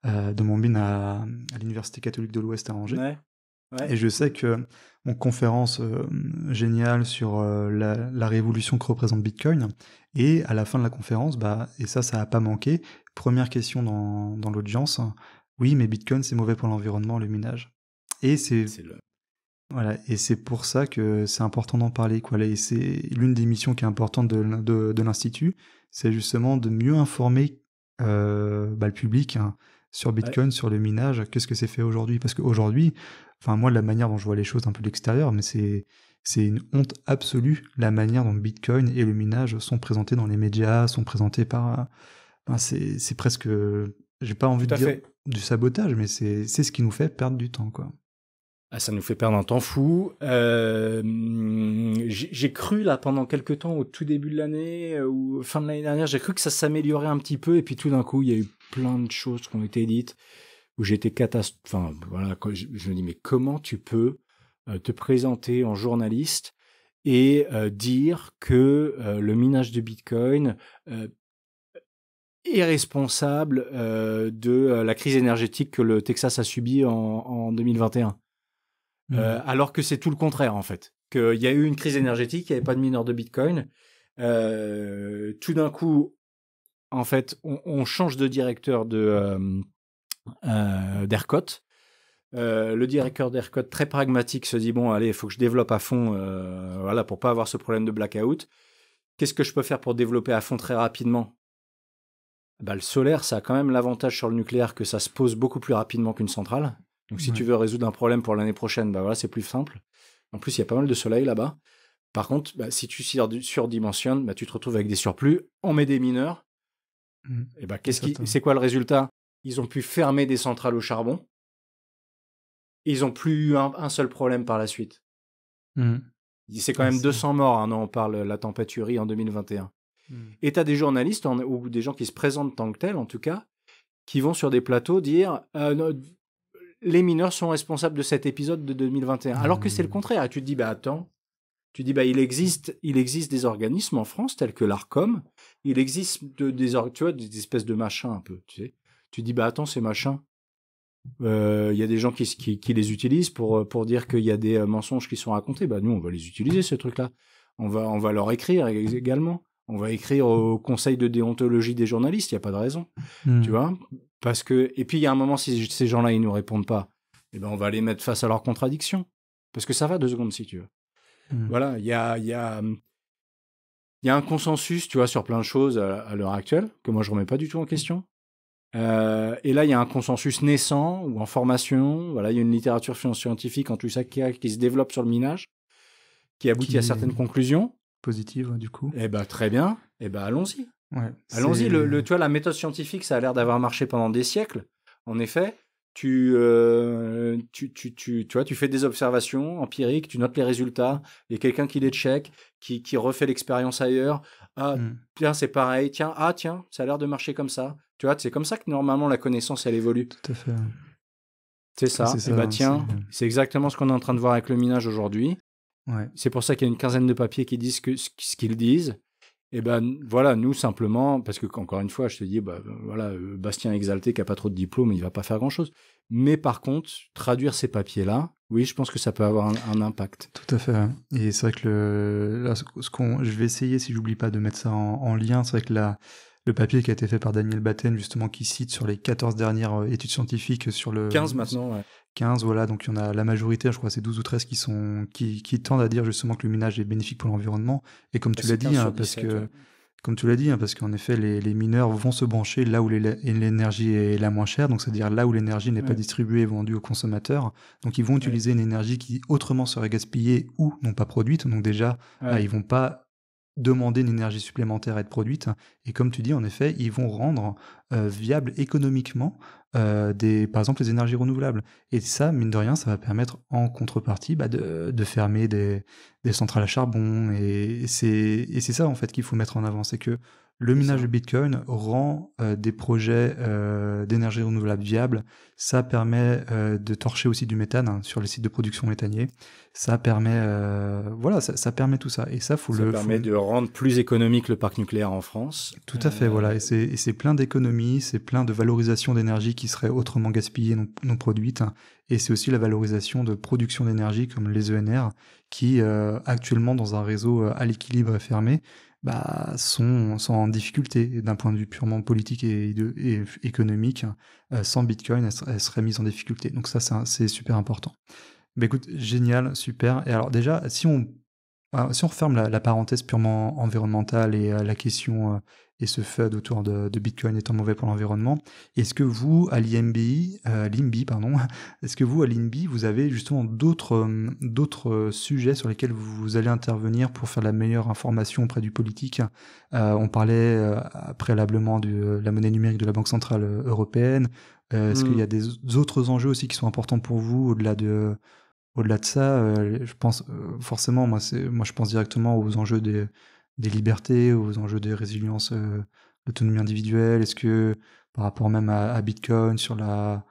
de mon bin à l'Université catholique de l'Ouest à Angers. Et je sais que mon conférence géniale sur la révolution que représente Bitcoin, et à la fin de la conférence, et ça a pas manqué, première question dans l'audience, oui, mais Bitcoin, c'est mauvais pour l'environnement, le minage. Et Voilà, et c'est pour ça que c'est important d'en parler, quoi. Et c'est l'une des missions qui est importante de l'Institut, c'est justement de mieux informer le public, hein, sur Ouais, Bitcoin, sur le minage, qu'est-ce que c'est fait aujourd'hui. Parce qu'aujourd'hui, enfin moi, la manière dont je vois les choses un peu de l'extérieur, mais c'est une honte absolue, la manière dont Bitcoin et le minage sont présentés dans les médias, sont présentés par... ben, c'est presque, j'ai pas envie tout de à dire fait. du sabotage, mais c'est ce qui nous fait perdre du temps, quoi. Ah, ça nous fait perdre un temps fou. J'ai cru là pendant quelques temps, au tout début de l'année ou fin de l'année dernière, j'ai cru que ça s'améliorait un petit peu et puis tout d'un coup, il y a eu plein de choses qui ont été dites où j'étais Enfin, voilà, je me dis mais comment tu peux te présenter en journaliste et dire que le minage de Bitcoin est responsable de la crise énergétique que le Texas a subie en 2021. Alors que c'est tout le contraire, en fait. Qu'il y a eu une crise énergétique, il n'y avait pas de mineurs de Bitcoin. Tout d'un coup, en fait, on change de directeur d'ERCOT. Le directeur d'ERCOT, très pragmatique, se dit, bon, allez, il faut que je développe à fond, voilà, pour pas avoir ce problème de blackout. Qu'est-ce que je peux faire pour développer à fond très rapidement? Bah, le solaire, ça a quand même l'avantage sur le nucléaire que ça se pose beaucoup plus rapidement qu'une centrale. Donc, si tu veux résoudre un problème pour l'année prochaine, bah voilà, c'est plus simple. En plus, il y a pas mal de soleil là-bas. Par contre, bah, si tu surdimensionnes, bah, tu te retrouves avec des surplus. On met des mineurs. Et bah, c'est quoi le résultat? Ils ont pu fermer des centrales au charbon. Et ils n'ont plus eu un seul problème par la suite. C'est quand même 200 morts, hein, on parle la tempête Uri en 2021. Et tu as des journalistes ou des gens qui se présentent tant que tels, en tout cas, qui vont sur des plateaux dire les mineurs sont responsables de cet épisode de 2021. Alors que c'est le contraire. Et tu te dis, bah attends, il existe des organismes en France tels que l'ARCOM, il existe des espèces de machins un peu, tu sais. Tu te dis, bah attends, ces machins, il y a des gens qui les utilisent pour dire qu'il y a des mensonges qui sont racontés. Bah nous, on va les utiliser, ces trucs-là. On va leur écrire également. On va écrire au conseil de déontologie des journalistes, il n'y a pas de raison. Tu vois? Parce que, et puis il y a un moment, si ces gens-là, ils ne nous répondent pas, eh ben, on va les mettre face à leurs contradictions. Parce que ça va 2 secondes, si tu veux. Voilà, il y a un consensus, tu vois, sur plein de choses à l'heure actuelle, que moi, je ne remets pas du tout en question. Et là, il y a un consensus naissant ou en formation. Voilà, il y a une littérature scientifique en tout ça qui se développe sur le minage, qui aboutit à certaines conclusions. Positive, du coup. Eh ben, très bien. Eh ben, allons-y. Ouais, allons-y. Tu vois, la méthode scientifique, ça a l'air d'avoir marché pendant des siècles. En effet, tu vois, tu fais des observations empiriques, tu notes les résultats. Il y a quelqu'un qui les check, qui refait l'expérience ailleurs. Ah, tiens, c'est pareil. Tiens, ça a l'air de marcher comme ça. Tu vois, c'est comme ça que normalement la connaissance, elle évolue. Tout à fait. C'est ça. Et bah tiens, c'est exactement ce qu'on est en train de voir avec le minage aujourd'hui. Ouais. C'est pour ça qu'il y a une quinzaine de papiers qui disent ce qu'ils disent. Et ben voilà, nous simplement, parce que encore une fois, je te dis, voilà, Bastien Exalté qui a pas trop de diplôme, il va pas faire grand-chose. Mais par contre, traduire ces papiers-là, oui, je pense que ça peut avoir un impact. Tout à fait. Et c'est vrai que je vais essayer, si j'oublie pas, de mettre ça en lien. C'est vrai que le papier qui a été fait par Daniel Batten, justement, qui cite sur les 14 dernières études scientifiques sur le... 15 maintenant, ouais. 15, voilà, donc il y en a la majorité, je crois, c'est 12 ou 13 qui tendent à dire justement que le minage est bénéfique pour l'environnement. Et comme tu l'as dit, comme tu l'as dit, parce qu'en effet, les mineurs vont se brancher là où l'énergie est la moins chère, donc c'est-à-dire là où l'énergie n'est pas distribuée et vendue aux consommateurs. Donc ils vont utiliser une énergie qui autrement serait gaspillée ou non pas produite. Donc déjà, ils vont pas demander une énergie supplémentaire à être produite. Et comme tu dis, en effet, ils vont rendre viable économiquement par exemple les énergies renouvelables. Et ça, mine de rien, ça va permettre en contrepartie de fermer des centrales à charbon. Et c'est ça en fait qu'il faut mettre en avant, c'est que le minage de Bitcoin rend des projets d'énergie renouvelable viables. Ça permet de torcher aussi du méthane sur les sites de production méthaniers. Ça permet, ça permet tout ça. Et ça, permet de rendre plus économique le parc nucléaire en France. Tout à fait, voilà. Et c'est plein d'économies, c'est plein de valorisation d'énergie qui serait autrement gaspillée, non produite. Et c'est aussi la valorisation de production d'énergie comme les ENR qui, actuellement, dans un réseau à l'équilibre et fermé, sont en difficulté d'un point de vue purement politique et économique. Sans Bitcoin, elles seraient mises en difficulté. Donc ça, c'est super important. Bah, écoute, génial, super. Et alors déjà, si on referme la parenthèse purement environnementale et la question et ce FUD autour de Bitcoin étant mauvais pour l'environnement, est-ce que vous, à l'INBI, pardon, est-ce que vous, à l'INBI, vous avez justement d'autres sujets sur lesquels vous allez intervenir pour faire la meilleure information auprès du politique? On parlait préalablement de la monnaie numérique de la Banque Centrale Européenne. Est-ce qu'il y a des autres enjeux aussi qui sont importants pour vous au-delà de ça, je pense forcément, moi je pense directement aux enjeux des libertés, aux enjeux de résilience, l'autonomie individuelle. Est-ce que par rapport même à Bitcoin, par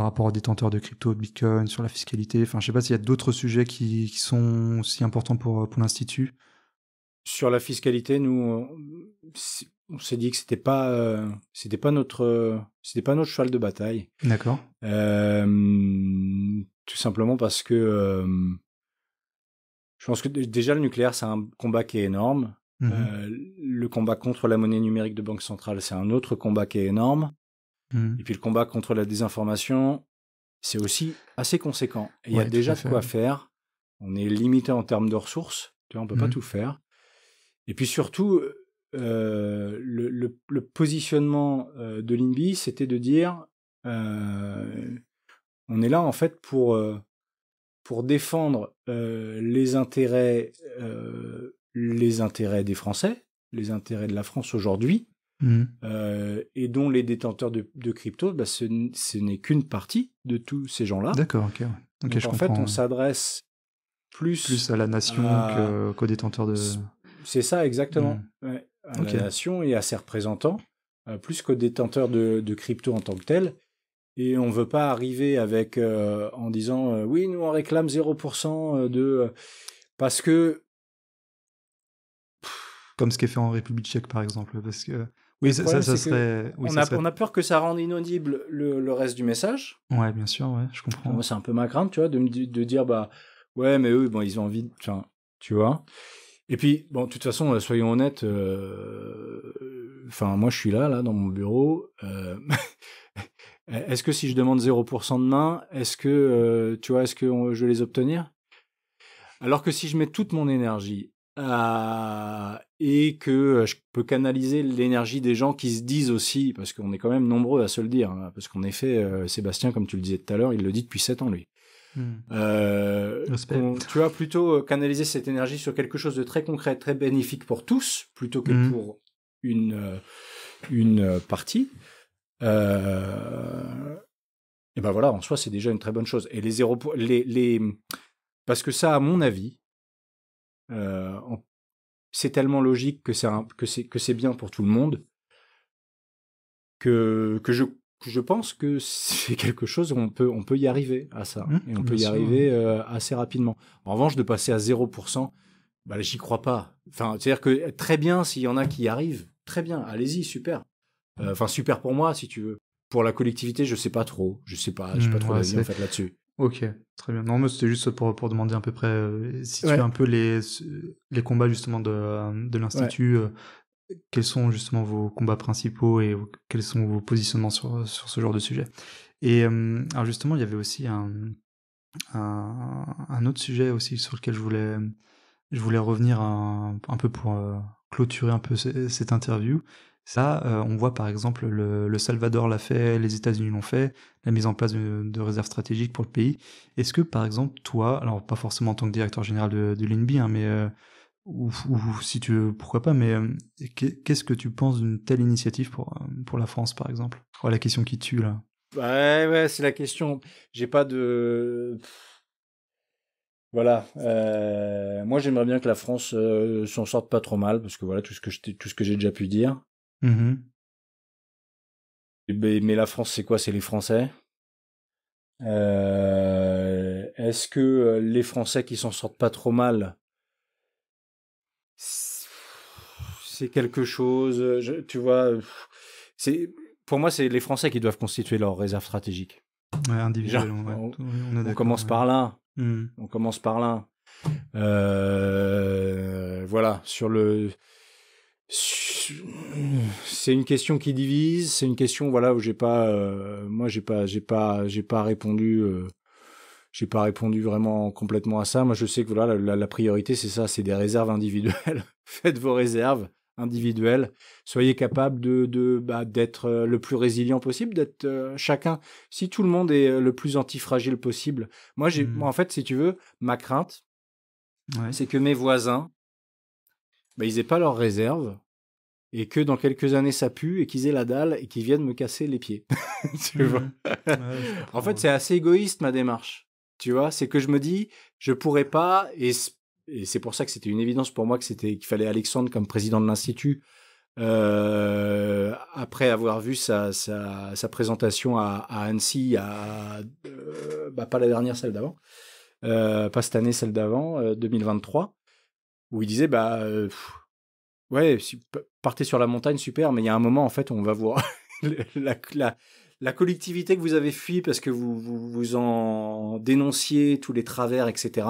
rapport aux détenteurs de crypto de Bitcoin, sur la fiscalité, enfin je sais pas s'il y a d'autres sujets qui sont aussi importants pour l'Institut. Sur la fiscalité, nous, on s'est dit que c'était pas notre cheval de bataille. D'accord. Tout simplement parce que je pense que déjà le nucléaire, c'est un combat qui est énorme. Le combat contre la monnaie numérique de banque centrale, c'est un autre combat qui est énorme. Et puis le combat contre la désinformation, c'est aussi assez conséquent. Et il y a déjà de quoi faire. On est limité en termes de ressources. Tu vois, on peut pas tout faire. Et puis surtout, le positionnement de l'INBI, c'était de dire on est là en fait pour défendre les intérêts des Français, les intérêts de la France aujourd'hui, et dont les détenteurs de crypto, bah, ce n'est qu'une partie de tous ces gens-là. D'accord, ok. Donc, en fait, on s'adresse plus à la nation qu'aux détenteurs de... C'est ça, exactement. Ouais, à la nation et à ses représentants, plus qu'aux détenteurs de crypto en tant que tel. Et on ne veut pas arriver avec en disant oui, nous on réclame 0% parce que... Comme ce qui est fait en République tchèque, par exemple. Parce que... Oui, ça serait... on a peur que ça rende inaudible le reste du message. Ouais, bien sûr, ouais, je comprends. Moi, c'est un peu ma crainte, tu vois, de dire, bah, ouais, mais eux, bon, ils ont envie de... Enfin, tu vois. Et puis, bon, de toute façon, soyons honnêtes, enfin, moi, je suis là, dans mon bureau. Est-ce que si je demande 0% demain, est-ce que, tu vois, je vais les obtenir? Alors que si je mets toute mon énergie et que je peux canaliser l'énergie des gens qui se disent aussi, parce qu'on est quand même nombreux à se le dire, hein, parce qu'en effet, Sébastien, comme tu le disais tout à l'heure, il le dit depuis 7 ans, lui. Tu vois, plutôt canaliser cette énergie sur quelque chose de très concret, très bénéfique pour tous, plutôt que pour une partie. Et ben voilà, en soi, c'est déjà une très bonne chose. Et parce que ça, à mon avis, c'est tellement logique que c'est bien pour tout le monde que je pense que c'est quelque chose où on peut y arriver à ça. Et on peut y arriver assez rapidement. En revanche, de passer à 0%, bah, j'y crois pas. Enfin, c'est-à-dire que très bien, s'il y en a qui y arrivent, très bien, allez-y, super. Enfin, super pour moi, si tu veux. Pour la collectivité, je sais pas trop. J'ai pas trop d'avis en fait là-dessus. Ok, très bien. Non, mais c'était juste pour demander à peu près situer un peu les combats justement de l'Institut. Quels sont justement vos combats principaux et quels sont vos positionnements sur ce genre de sujet. Et alors justement, il y avait aussi un autre sujet aussi sur lequel je voulais revenir un peu pour clôturer un peu cette interview. Ça, on voit par exemple le Salvador l'a fait, les États-Unis l'ont fait, la mise en place de réserves stratégiques pour le pays. Est-ce que par exemple toi, alors pas forcément en tant que directeur général de l'INBI, hein, mais ou si tu veux, pourquoi pas, mais qu'est-ce que tu penses d'une telle initiative pour la France par exemple? La question qui tue là. Ouais, c'est la question. J'ai pas de... Voilà. Moi, j'aimerais bien que la France s'en sorte pas trop mal, parce que voilà tout ce que j'ai déjà pu dire. Mais la France, c'est quoi? C'est les Français. Est-ce que les Français qui s'en sortent pas trop mal, c'est quelque chose, tu vois, pour moi, c'est les Français qui doivent constituer leur réserve stratégique. Ouais, individuellement. On commence par là. On commence par là. Voilà, c'est une question qui divise, c'est une question voilà où j'ai pas répondu j'ai pas répondu vraiment complètement à ça. Moi, je sais que voilà, la priorité, c'est ça, c'est des réserves individuelles. Faites vos réserves individuelles. Soyez capable d'être le plus résilient possible, d'être chacun. Si tout le monde est le plus antifragile possible. Moi, en fait, si tu veux, ma crainte, c'est que mes voisins, ils aient pas leurs réserves et que dans quelques années ça pue et qu'ils aient la dalle et qu'ils viennent me casser les pieds. Tu vois. En fait, c'est assez égoïste ma démarche. Tu vois, c'est que je me dis, je pourrais pas, et c'est pour ça que c'était une évidence pour moi qu'il fallait Alexandre comme président de l'Institut. Après avoir vu sa présentation à Annecy, pas la dernière, celle d'avant, pas cette année, celle d'avant, 2023, où il disait, ouais, partez sur la montagne, super, mais il y a un moment, en fait, où on va voir la collectivité que vous avez fui parce que vous en dénonciez tous les travers, etc.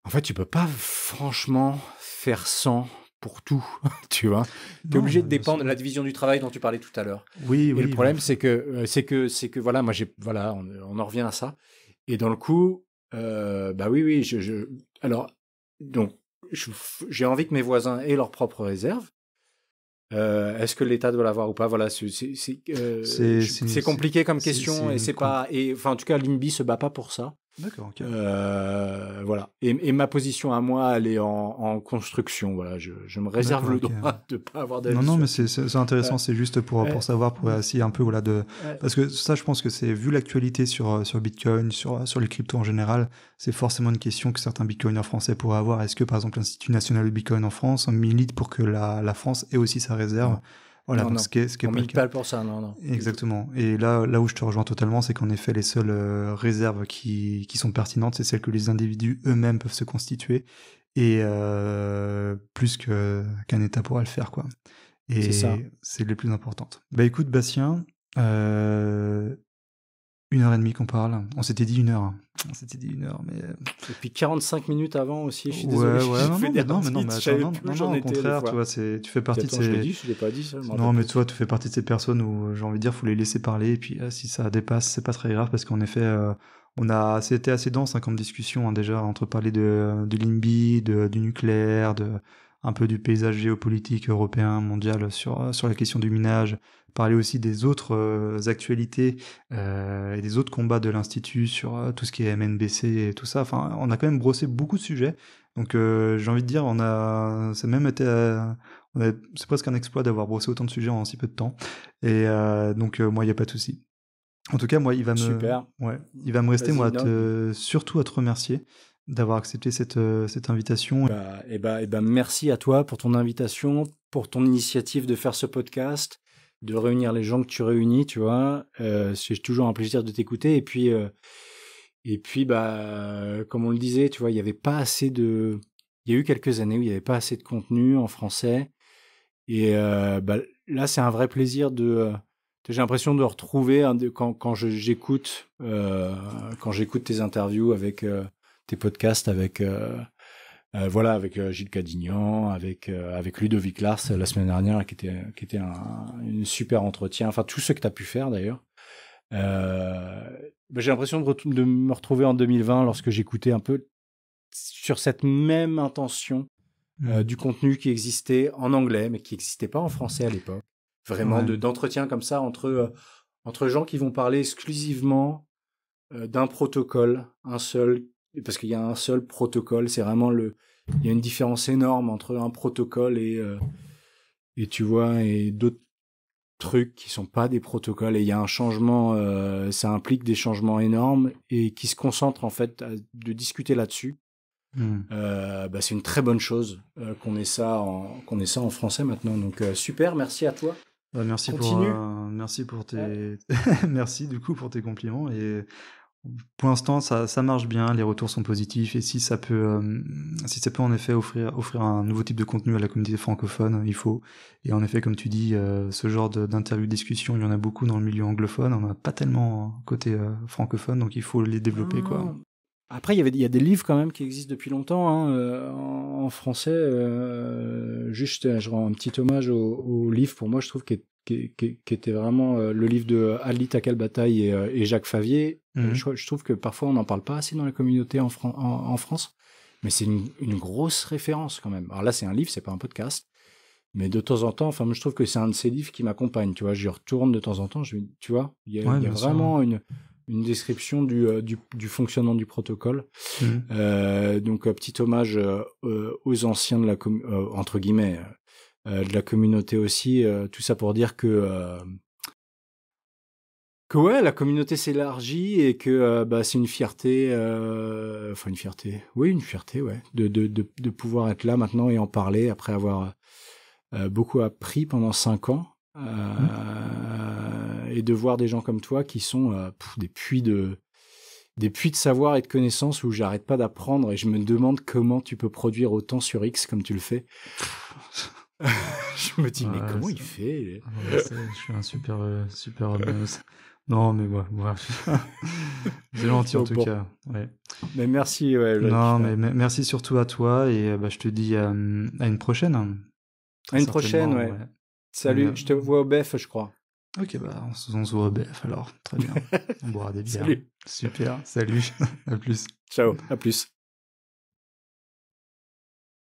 En fait, tu peux pas franchement faire sans pour tout, tu vois. Tu es obligé de dépendre de la division du travail dont tu parlais tout à l'heure. Oui. Et le problème, c'est que voilà, on en revient à ça. Et dans le coup, oui, alors, donc, j'ai envie que mes voisins aient leurs propres réserves. Est-ce que l'État doit l'avoir ou pas? Voilà, c'est compliqué comme question et c'est pas. Et enfin, en tout cas, l'INBI se bat pas pour ça. D'accord. Ok. Voilà. Et ma position à moi, elle est en construction. Voilà, je me réserve le droit de pas avoir d'avis. Non, mais c'est intéressant. C'est juste pour savoir, pour essayer un peu, voilà, parce que ça, je pense que c'est, vu l'actualité sur Bitcoin, sur les cryptos en général, c'est forcément une question que certains bitcoiners français pourraient avoir. Est-ce que, par exemple, l'Institut national de Bitcoin en France milite pour que la France ait aussi sa réserve? Voilà, non, donc ce qui est on milite pas pour ça, non. Exactement. Et là où je te rejoins totalement, c'est qu'en effet, les seules réserves qui sont pertinentes, c'est celles que les individus eux-mêmes peuvent se constituer, et plus qu'un État pourra le faire, quoi. Et c'est les plus importantes. Bah écoute, Bastien, 1h30 qu'on parle. On s'était dit 1 heure. Mais... Et puis 45 minutes avant aussi, je suis désolé. Non, au contraire, tu vois, tu fais partie de ces... je l'ai pas dit, ça. Non, mais toi, tu fais partie de ces personnes où, j'ai envie de dire, faut les laisser parler, et puis si ça dépasse, c'est pas très grave, parce qu'en effet, c'était assez dense comme discussion, déjà, entre parler de l'INBI, du nucléaire, un peu du paysage géopolitique européen, mondial, sur la question du minage, parler aussi des autres actualités et des autres combats de l'Institut sur tout ce qui est MNBC et tout ça. Enfin, on a quand même brossé beaucoup de sujets. Donc, j'ai envie de dire, c'est même été... c'est presque un exploit d'avoir brossé autant de sujets en si peu de temps. Et donc, moi, il n'y a pas de souci. En tout cas, moi, il va me rester, moi, surtout à te remercier d'avoir accepté cette invitation. Merci à toi pour ton invitation, pour ton initiative de faire ce podcast, de réunir les gens que tu réunis, tu vois. C'est toujours un plaisir de t'écouter. Et puis, comme on le disait, tu vois, il y avait pas assez de... Il y a eu quelques années où il n'y avait pas assez de contenu en français. Et là, c'est un vrai plaisir j'ai l'impression de retrouver quand j'écoute tes interviews avec tes podcasts avec Gilles Cadignan, avec Ludovic Lars la semaine dernière, qui était un super entretien. Enfin, tous ceux que tu as pu faire d'ailleurs. J'ai l'impression de me retrouver en 2020 lorsque j'écoutais un peu sur cette même intention du contenu qui existait en anglais, mais qui n'existait pas en français à l'époque. Vraiment d'entretien comme ça entre gens qui vont parler exclusivement d'un protocole, un seul, parce qu'il y a un seul protocole. C'est vraiment il y a une différence énorme entre un protocole et tu vois, et d'autres trucs qui sont pas des protocoles. Et il y a un changement, ça implique des changements énormes et qui se concentrent en fait de discuter là-dessus. C'est une très bonne chose qu'on ait ça en français maintenant. Donc super, merci à toi. Merci pour tes merci du coup pour tes compliments, et pour l'instant ça marche bien, les retours sont positifs, et si ça peut en effet offrir un nouveau type de contenu à la communauté francophone, il faut. Et en effet, comme tu dis, ce genre d'interview discussion, il y en a beaucoup dans le milieu anglophone, on n'a pas tellement côté francophone, donc il faut les développer, quoi. Après, il y a des livres quand même qui existent depuis longtemps en français. Juste, je rends un petit hommage au livre, pour moi, je trouve, qui est qui était vraiment le livre de Ali Takalbataï et Jacques Favier. Je trouve que parfois on n'en parle pas assez dans la communauté en France, mais c'est une grosse référence quand même. Alors là, c'est un livre, c'est pas un podcast, mais de temps en temps, enfin, moi, je trouve que c'est un de ces livres qui m'accompagne. Tu vois, j'y retourne de temps en temps. Tu vois, il y a vraiment une description du fonctionnement du protocole. Donc, petit hommage aux anciens de la entre guillemets. De la communauté aussi, tout ça pour dire que ouais, la communauté s'élargit et que c'est une fierté, une fierté, ouais, de pouvoir être là maintenant et en parler après avoir beaucoup appris pendant 5 ans et de voir des gens comme toi qui sont des puits de savoir et de connaissances où j'arrête pas d'apprendre et je me demande comment tu peux produire autant sur X comme tu le fais. Je me dis, mais comment il fait je suis un super non, mais bref. C'est gentil en tout cas. Ouais. Mais merci. Non, mais merci surtout à toi et je te dis à une prochaine. À une prochaine, ouais. Salut, je te vois au BEF, je crois. Ok, on se voit au BEF alors. Très bien. On boira des bières. Salut. Super, salut. À plus. Ciao, à plus.